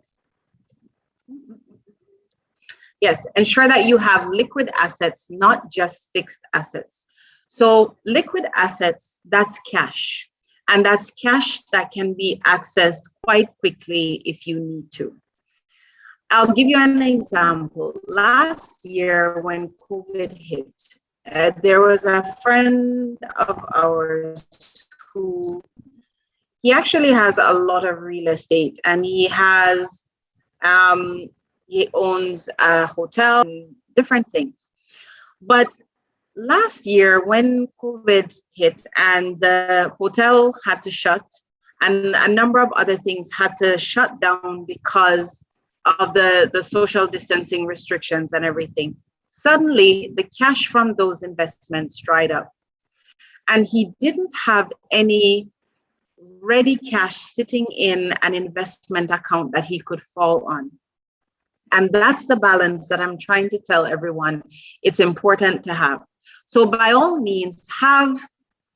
Speaker 1: Yes, ensure that you have liquid assets, not just fixed assets. So liquid assets, that's cash. And that's cash that can be accessed quite quickly if you need to. I'll give you an example. Last year when COVID hit, there was a friend of ours who, he actually has a lot of real estate, and he owns a hotel, different things. But last year when COVID hit and the hotel had to shut and a number of other things had to shut down because of the social distancing restrictions and everything, suddenly the cash from those investments dried up. And he didn't have any ready cash sitting in an investment account that he could fall on. And that's the balance that I'm trying to tell everyone it's important to have. So by all means,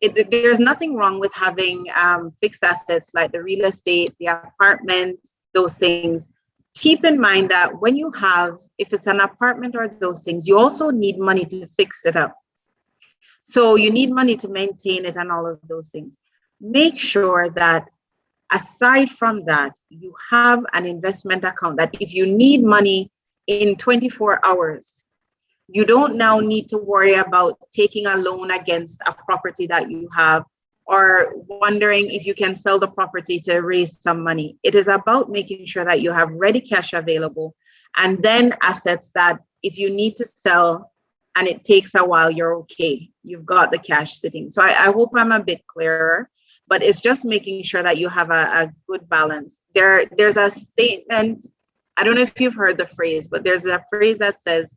Speaker 1: there's nothing wrong with having fixed assets like the real estate, the apartment, those things. Keep in mind that when you have, if it's an apartment or those things, you also need money to fix it up. So you need money to maintain it and all of those things. Make sure that aside from that, you have an investment account that if you need money in 24 hours, you don't now need to worry about taking a loan against a property that you have or wondering if you can sell the property to raise some money. It is about making sure that you have ready cash available and then assets that if you need to sell and it takes a while, you're okay. You've got the cash sitting. So I hope I'm a bit clearer, but it's just making sure that you have a good balance. There's a statement, I don't know if you've heard the phrase, but there's a phrase that says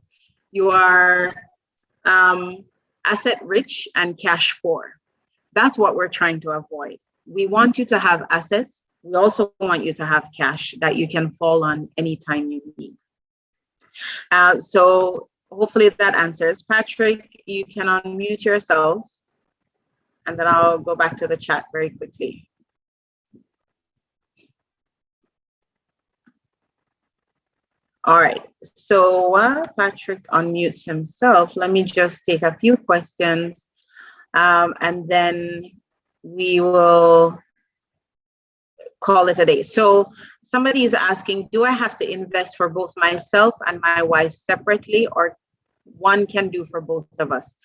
Speaker 1: you are asset rich and cash poor. That's what we're trying to avoid. We want you to have assets. We also want you to have cash that you can fall on anytime you need. So hopefully that answers. Patrick, you can unmute yourself, and then I'll go back to the chat very quickly. All right, so while Patrick unmutes himself, let me just take a few questions. And then we will call it a day. So somebody is asking, do I have to invest for both myself and my wife separately, or one can do for both of us?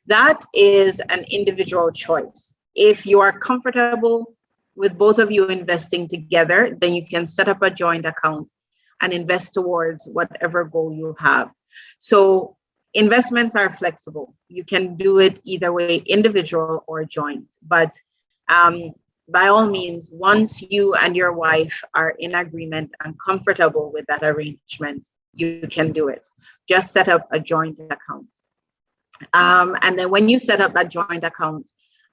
Speaker 1: That is an individual choice. If you are comfortable with both of you investing together, then you can set up a joint account and invest towards whatever goal you have. So investments are flexible. You can do it either way, individual or joint. But by all means, once you and your wife are in agreement and comfortable with that arrangement, you can do it. Just set up a joint account. And then when you set up that joint account,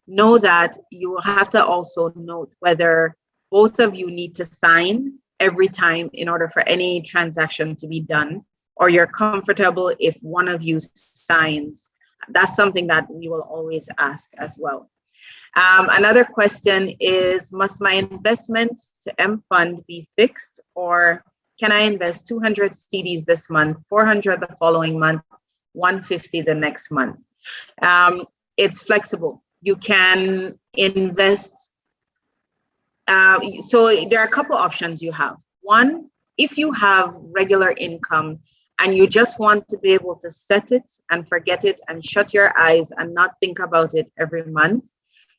Speaker 1: know that you will have to also note whether both of you need to sign every time in order for any transaction to be done, or you're comfortable if one of you signs. That's something that we will always ask as well. Another question is, must my investment to M Fund be fixed, or can I invest 200 CDs this month, 400 the following month, 150 the next month? It's flexible. You can invest. So there are a couple options you have. One, if you have regular income and you just want to be able to set it and forget it and shut your eyes and not think about it every month,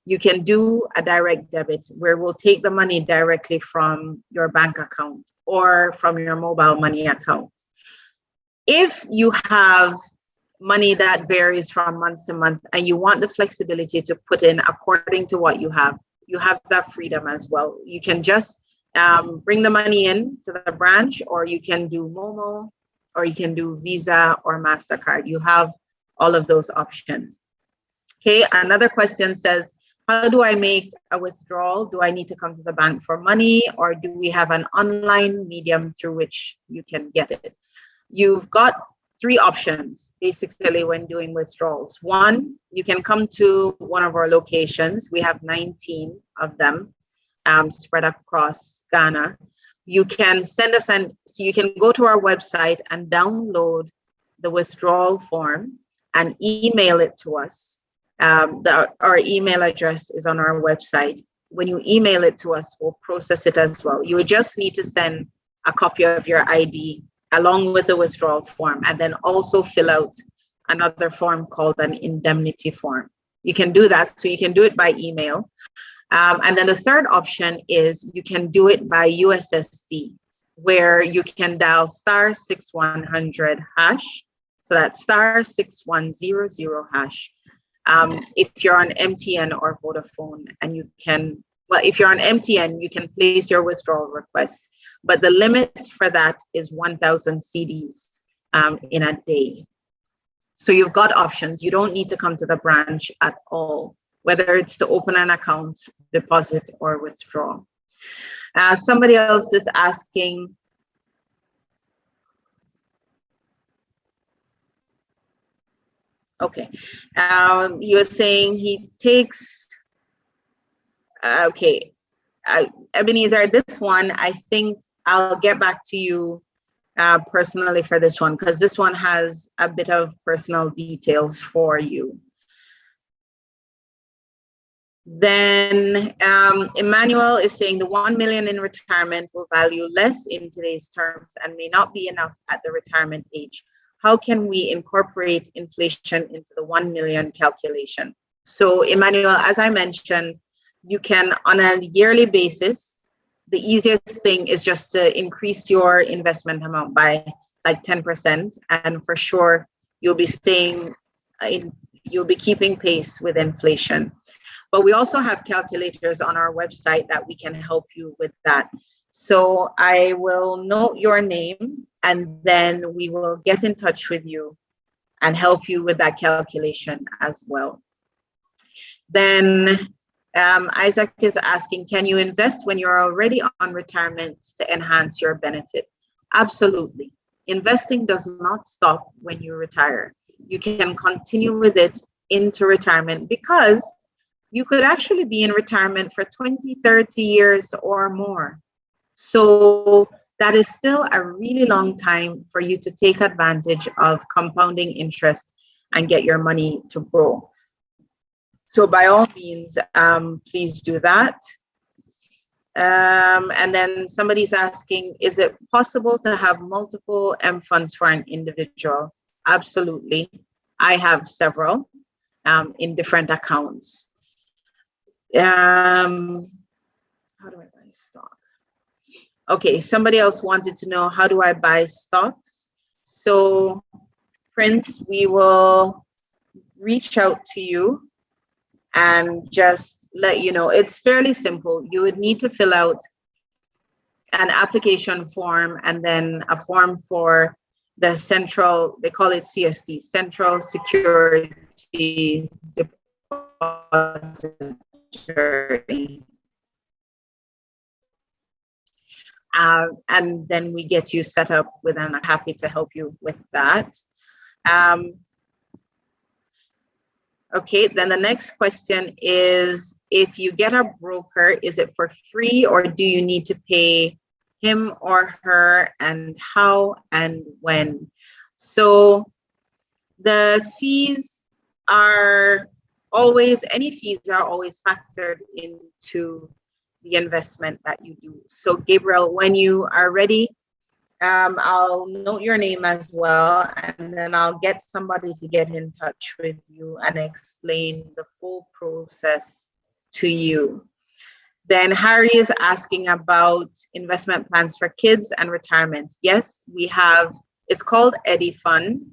Speaker 1: you can do a direct debit where we'll take the money directly from your bank account or from your mobile money account. If you have money that varies from month to month and you want the flexibility to put in according to what you have that freedom as well. You can just bring the money in to the branch, or you can do Momo, or you can do Visa or MasterCard. You have all of those options. Okay, another question says, how do I make a withdrawal? Do I need to come to the bank for money, or do we have an online medium through which you can get it? You've got three options basically when doing withdrawals. One, you can come to one of our locations. We have 19 of them spread across Ghana. you can send us so you can go to our website and download the withdrawal form and email it to us. Our email address is on our website. When you email it to us, we'll process it as well. You would just need to send a copy of your ID along with the withdrawal form, and then also fill out another form called an indemnity form. You can do that. So you can do it by email. And then the third option is you can do it by USSD, where you can dial *6100#. So that's *6100#. If you're on MTN or Vodafone, and you can, well, if you're on MTN, you can place your withdrawal request, but the limit for that is 1,000 CDs in a day. So you've got options. You don't need to come to the branch at all, whether it's to open an account, deposit, or withdraw. Somebody else is asking, okay, he was saying he takes, okay, Ebenezer, this one, I think I'll get back to you personally for this one, because this one has a bit of personal details for you. Then Emmanuel is saying the 1 million in retirement will value less in today's terms and may not be enough at the retirement age. How can we incorporate inflation into the 1 million calculation? So Emmanuel, as I mentioned, you can, on a yearly basis, the easiest thing is just to increase your investment amount by like 10%, and for sure you'll be staying in, you'll be keeping pace with inflation. But we also have calculators on our website that we can help you with that. So I will note your name, and then we will get in touch with you and help you with that calculation as well. Then Isaac is asking, can you invest when you're already on retirement to enhance your benefit? Absolutely. Investing does not stop when you retire. You can continue with it into retirement, because you could actually be in retirement for 20, 30 years or more. So that is still a really long time for you to take advantage of compounding interest and get your money to grow. So by all means, please do that. And then somebody's asking, is it possible to have multiple M funds for an individual? Absolutely. I have several in different accounts. How do I buy stock? Okay, somebody else wanted to know, how do I buy stocks? So Prince, we will reach out to you and just let you know. It's fairly simple. You would need to fill out an application form and then a form for the central, they call it CSD, Central Security Depository. And then we get you set up with, and I'm happy to help you with that. Okay, then the next question is, if you get a broker, is it for free or do you need to pay him or her, and how and when? So the fees are always, any fees are always factored into the investment that you do. So Gabriel, when you are ready, I'll note your name as well, and then I'll get somebody to get in touch with you and explain the full process to you. Then Harry is asking about investment plans for kids and retirement. Yes, we have, it's called Eddie Fund,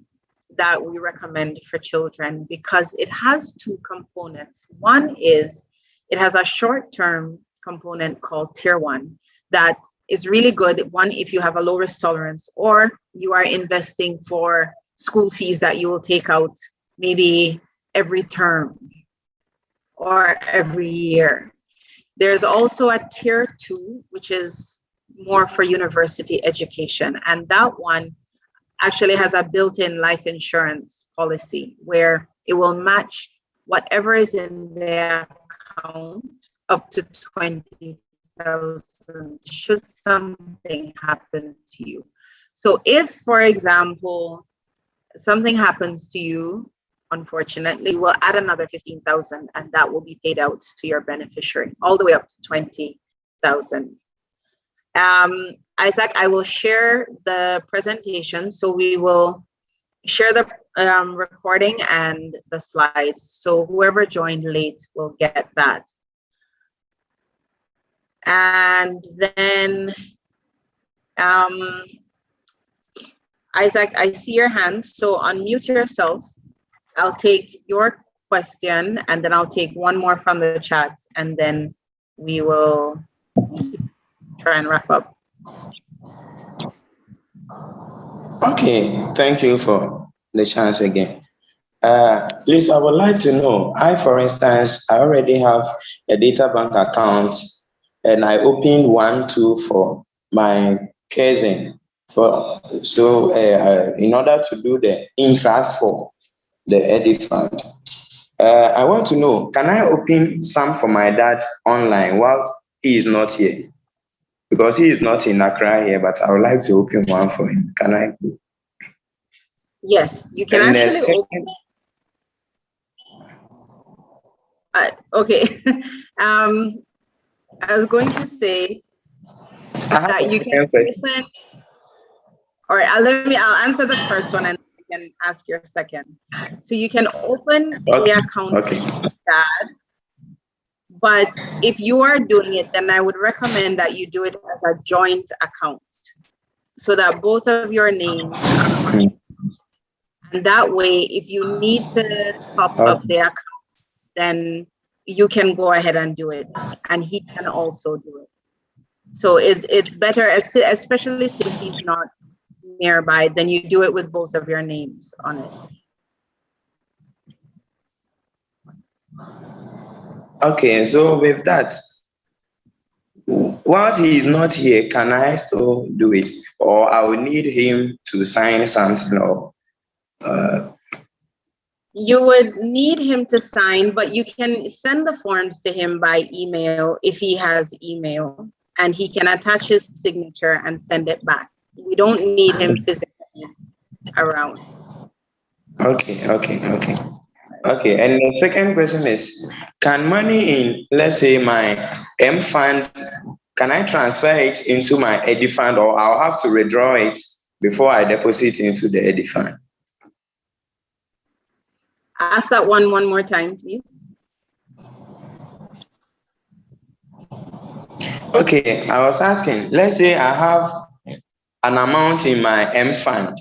Speaker 1: that we recommend for children because it has two components. One is it has a short-term component called Tier 1 that is really good. One, if you have a low risk tolerance or you are investing for school fees that you will take out maybe every term or every year. There's also a Tier 2, which is more for university education. And that one actually has a built-in life insurance policy where it will match whatever is in the account up to 20,000. 15,000 should something happen to you. So if, for example, something happens to you, unfortunately, we'll add another 15,000 and that will be paid out to your beneficiary all the way up to 20,000. Isaac, I will share the presentation. So we will share the recording and the slides. So whoever joined late will get that. And then, Isaac, I see your hand. So unmute yourself. I'll take your question and then I'll take one more from the chat and then we will try and wrap up.
Speaker 6: Okay, thank you for the chance again. Please, I would like to know, for instance, I already have a Databank account and I opened one too for my cousin. In order to do the interest for the Edifund, I want to know, can I open some for my dad online while he is not here? Because he is not in Accra here, but I would like to open one for him. Can I?
Speaker 1: Yes, you can actually open. Okay. I was going to say that you can open, or I'll answer the first one and you can ask your second. So you can open the account with dad, but if you are doing it, then I would recommend that you do it as a joint account so that both of your names are on it. And that way, if you need to top up the account, then you can go ahead and do it, and he can also do it. So it's better, especially since he's not nearby, then you do it with both of your names on it.
Speaker 6: Okay, so with that, while he is not here, can I still do it, or I will need him to sign something or?
Speaker 1: You would need him to sign, but you can send the forms to him by email if he has email, and he can attach his signature and send it back. We don't need him physically around.
Speaker 6: Okay. And the second question is, can money in, let's say, my M fund, can I transfer it into my Eddie fund, or I'll have to withdraw it before I deposit into the Eddie fund?
Speaker 1: Ask that one more time, please.
Speaker 6: Okay, I was asking, let's say I have an amount in my M fund,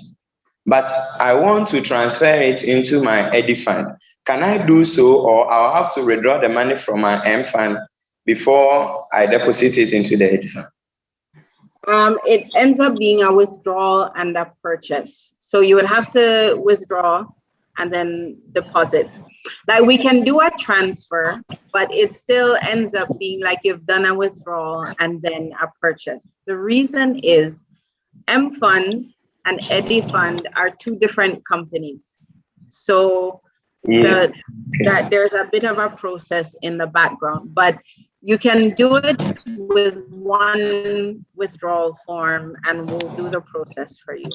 Speaker 6: but I want to transfer it into my Eddie fund. Can I do so, or I'll have to withdraw the money from my M fund before I deposit it into the Eddie fund?
Speaker 1: It ends up being a withdrawal and a purchase. So you would have to withdraw and then deposit. Like we can do a transfer, but it still ends up being like you've done a withdrawal and then a purchase. The reason is M Fund and Eddie Fund are two different companies. So that there's a bit of a process in the background, but you can do it with one withdrawal form and we'll do the process for you.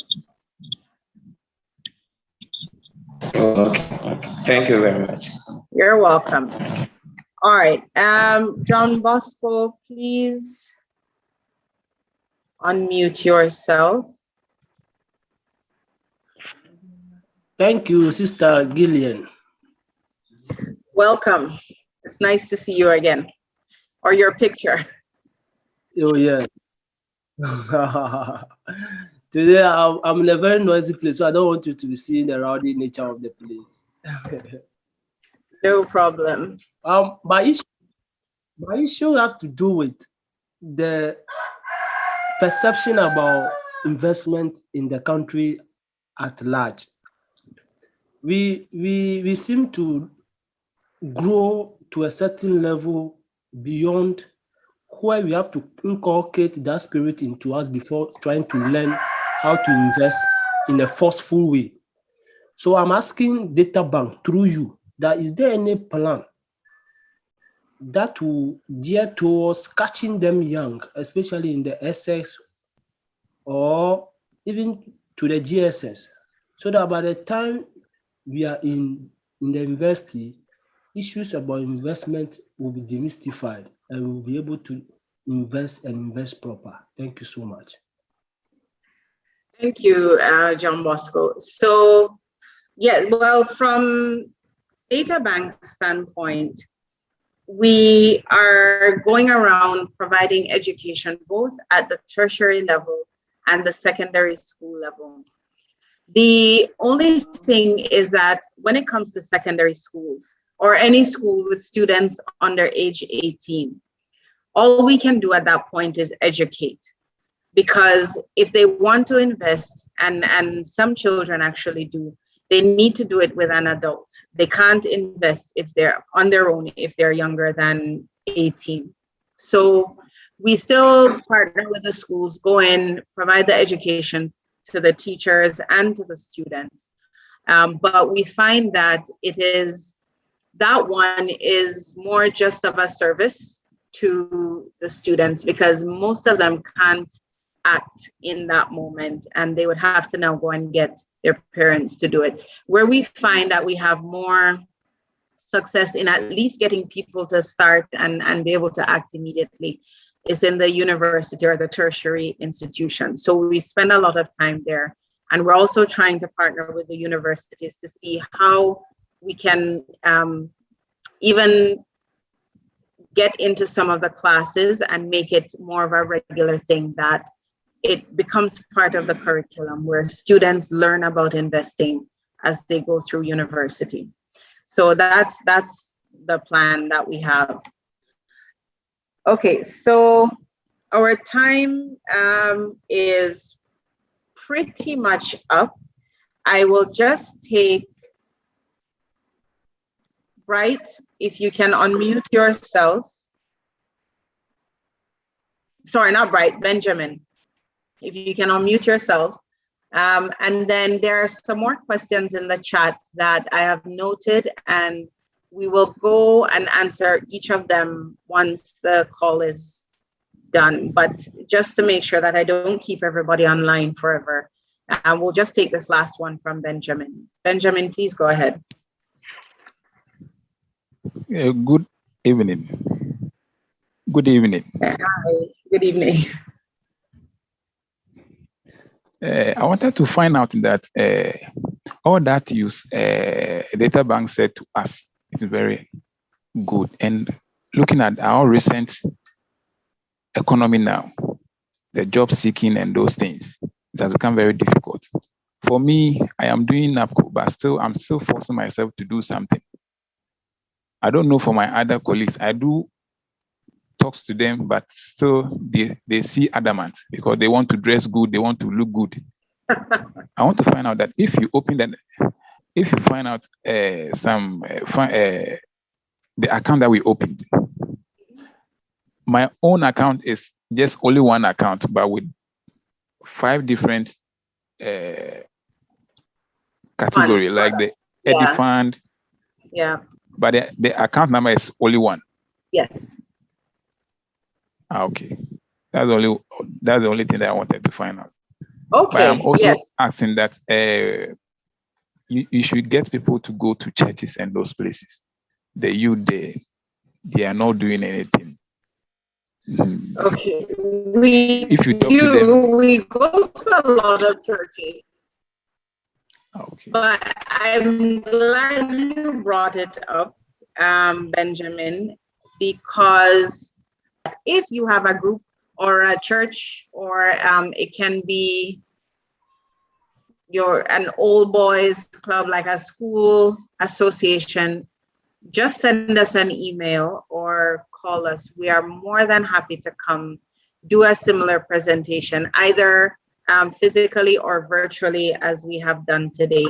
Speaker 6: Okay. Thank you very much.
Speaker 1: You're welcome. All right. John Bosco, please unmute yourself.
Speaker 9: Thank you, Sister Gillian.
Speaker 1: Welcome. It's nice to see you again, or your picture.
Speaker 9: Oh, yeah. Today, I'm in a very noisy place, so I don't want you to be seeing the rowdy nature of the place.
Speaker 1: No problem.
Speaker 9: My issue has to do with the perception about investment in the country at large. We seem to grow to a certain level beyond where we have to inculcate that spirit into us before trying to learn how to invest in a forceful way. So I'm asking Databank through you that is there any plan that will gear towards catching them young, especially in the SS or even to the GSS, so that by the time we are in the university, issues about investment will be demystified and we'll be able to invest and invest proper. Thank you so much.
Speaker 1: Thank you, John Bosco. So, yeah, well, from Databank standpoint, we are going around providing education both at the tertiary level and the secondary school level. The only thing is that when it comes to secondary schools or any school with students under age 18, all we can do at that point is educate. Because if they want to invest, and some children actually do, they need to do it with an adult. They can't invest if they're on their own, if they're younger than 18. So we still partner with the schools, go in, provide the education to the teachers and to the students. But we find that that one is more just of a service to the students because most of them can't act in that moment and they would have to now go and get their parents to do it. Where we find that we have more success in at least getting people to start and be able to act immediately is in the university or the tertiary institution. So we spend a lot of time there. And we're also trying to partner with the universities to see how we can even get into some of the classes and make it more of a regular thing, that it becomes part of the curriculum where students learn about investing as they go through university. So that's the plan that we have. Okay, so our time is pretty much up. I will just take Bright, if you can unmute yourself. Sorry, not Bright, Benjamin. If you can unmute yourself. And then there are some more questions in the chat that I have noted, and we will go and answer each of them once the call is done. But just to make sure that I don't keep everybody online forever, we'll just take this last one from Benjamin. Benjamin, please go ahead.
Speaker 10: Good evening. Good evening.
Speaker 1: Hi, good evening.
Speaker 10: I wanted to find out that all that Databank said to us is very good. And looking at our recent economy now, the job seeking and those things, it has become very difficult. For me, I am doing NAPCO, but I'm still forcing myself to do something. I don't know for my other colleagues. I do talks to them, but still they see adamant because they want to dress good, they want to look good. I want to find out that if you open that, if you find out the account that we opened, my own account is just only one account, but with 5 different categories, like the Eddie Fund.
Speaker 1: Yeah.
Speaker 10: But the account number is only one.
Speaker 1: Yes.
Speaker 10: Okay. That's the only thing that I wanted to find out.
Speaker 1: Okay.
Speaker 10: But I'm also asking that you should get people to go to churches and those places. The youth, they are not doing anything.
Speaker 1: Okay.
Speaker 10: If you talk to them,
Speaker 1: we go to a lot of churches.
Speaker 10: Okay.
Speaker 1: But I'm glad you brought it up, Benjamin, because if you have a group or a church, or it can be an old boys club, like a school association, just send us an email or call us. We are more than happy to come do a similar presentation, either physically or virtually, as we have done today.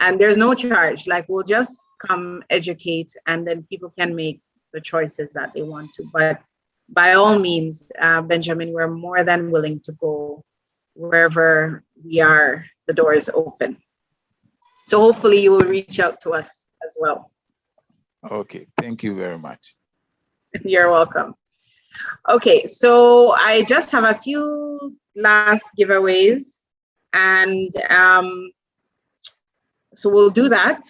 Speaker 1: And there's no charge, like we'll just come educate and then people can make the choices that they want to. But by all means, Benjamin, we're more than willing to go wherever we are, the door is open. So hopefully you will reach out to us as well.
Speaker 10: Okay, thank you very much.
Speaker 1: You're welcome. Okay, so I just have a few last giveaways, and so we'll do that.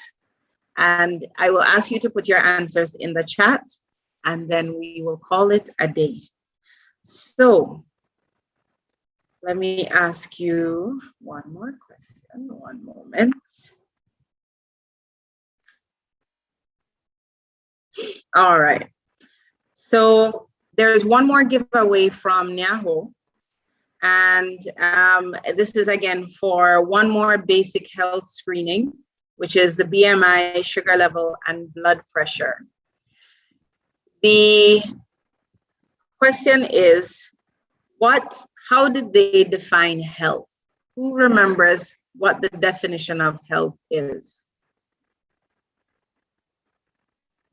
Speaker 1: And I will ask you to put your answers in the chat, and then we will call it a day. So let me ask you one more question. One moment. All right. So there's one more giveaway from Nyaho. And this is again for one more basic health screening, which is the BMI, sugar level, and blood pressure. The question is, how did they define health? Who remembers what the definition of health is?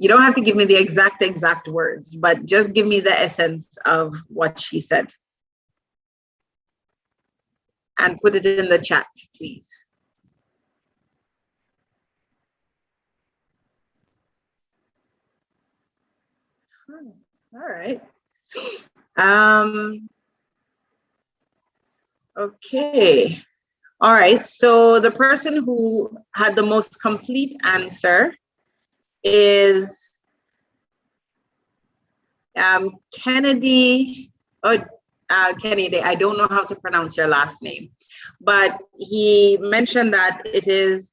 Speaker 1: You don't have to give me the exact words, but just give me the essence of what she said. And put it in the chat, please. All right. Okay. All right. So the person who had the most complete answer is Kennedy. Kennedy, I don't know how to pronounce your last name, but he mentioned that it is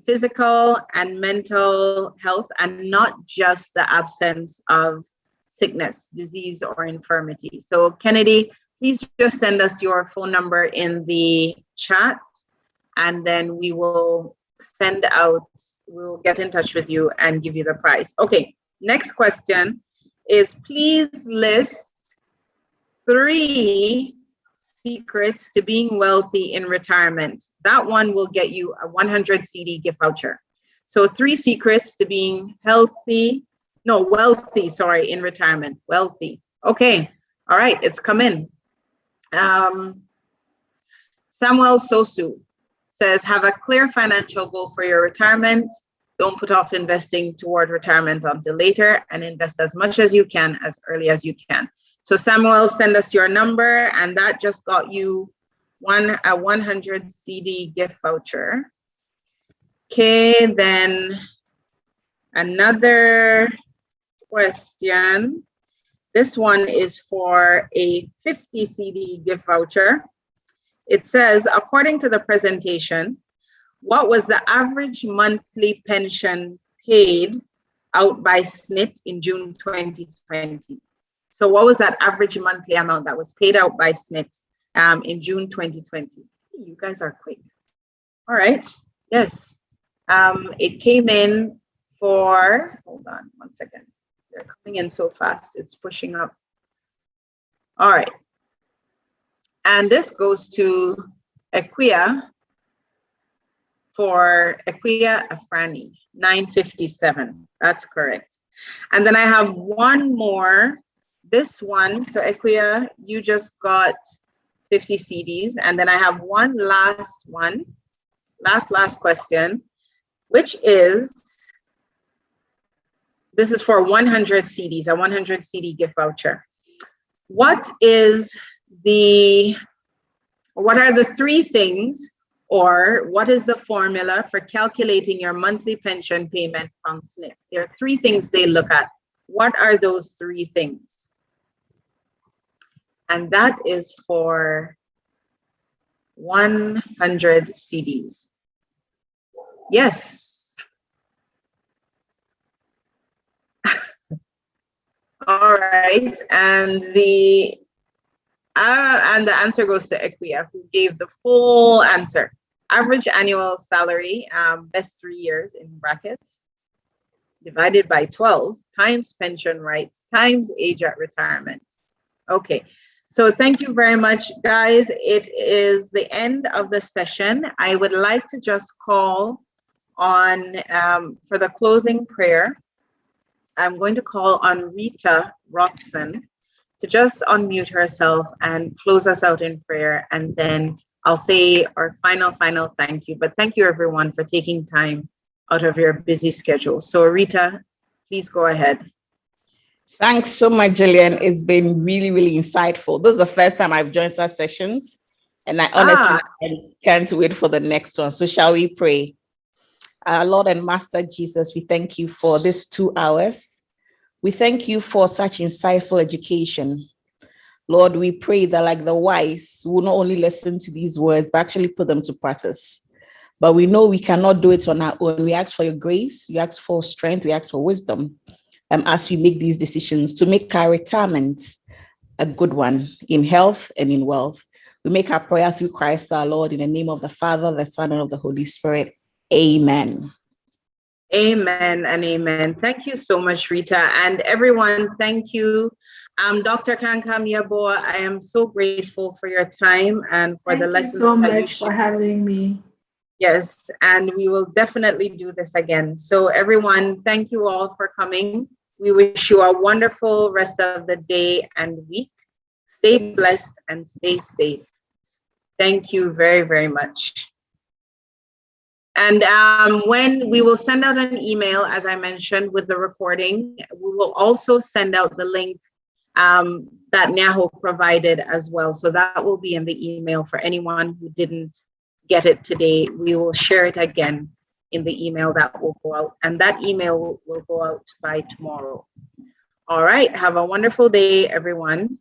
Speaker 1: physical and mental health and not just the absence of sickness, disease, or infirmity. So Kennedy, please just send us your phone number in the chat, and then we will we'll get in touch with you and give you the prize. Okay, next question is, please list 3 secrets to being wealthy in retirement. That one will get you a 100 CD gift voucher. So 3 secrets to being wealthy, in retirement. Wealthy. Okay. All right. It's come in. Samuel Sosu says, have a clear financial goal for your retirement. Don't put off investing toward retirement until later, and invest as much as you can as early as you can. So Samuel, send us your number, and that just got you a 100 CD gift voucher. Okay, then another question. This one is for a 50 CD gift voucher. It says, according to the presentation, what was the average monthly pension paid out by SNP in June 2020? So what was that average monthly amount that was paid out by SNP in June 2020? You guys are quick. All right. Yes. It came in for, hold on one second. They're coming in so fast. It's pushing up. All right. And this goes to Equia for Equia Afrani, 957. That's correct. And then I have one more. This one, so Equia, you just got 50 CDs. And then I have one last question, which is, this is for 100 CDs, a 100 CD gift voucher. What are the 3 things, or what is the formula for calculating your monthly pension payment from SNP? There are 3 things they look at. What are those 3 things? And that is for 100 CDs. Yes. All right, and the answer goes to Equia, who gave the full answer. Average annual salary, best 3 years in brackets, divided by 12, times pension rights, times age at retirement. Okay, so thank you very much, guys. It is the end of the session. I would like to just call on, for the closing prayer, I'm going to call on Rita Roxon to just unmute herself and close us out in prayer. And then I'll say our final thank you. But thank you, everyone, for taking time out of your busy schedule. So Rita, please go ahead.
Speaker 11: Thanks so much, Jillian. It's been really, really insightful. This is the first time I've joined such sessions, and I honestly can't wait for the next one. So shall we pray? Our Lord and Master Jesus, we thank you for this 2 hours. We thank you for such insightful education. Lord, we pray that like the wise, we will not only listen to these words, but actually put them to practice. But we know we cannot do it on our own. We ask for your grace, we ask for strength, we ask for wisdom as we make these decisions to make our retirement a good one in health and in wealth. We make our prayer through Christ our Lord, in the name of the Father, the Son, and of the Holy Spirit. Amen.
Speaker 1: Amen and amen. Thank you so much, Rita. And everyone, thank you. Dr. Kankam Yeboah, I am so grateful for your time and for the lessons
Speaker 4: so
Speaker 1: that you
Speaker 4: much for having me.
Speaker 1: Yes, and we will definitely do this again. So everyone, thank you all for coming. We wish you a wonderful rest of the day and week. Stay blessed and stay safe. Thank you very, very much. And when we will send out an email, as I mentioned, with the recording, we will also send out the link that Nyaho provided as well. So that will be in the email for anyone who didn't get it today. We will share it again in the email that will go out, and that email will go out by tomorrow. All right, have a wonderful day, everyone.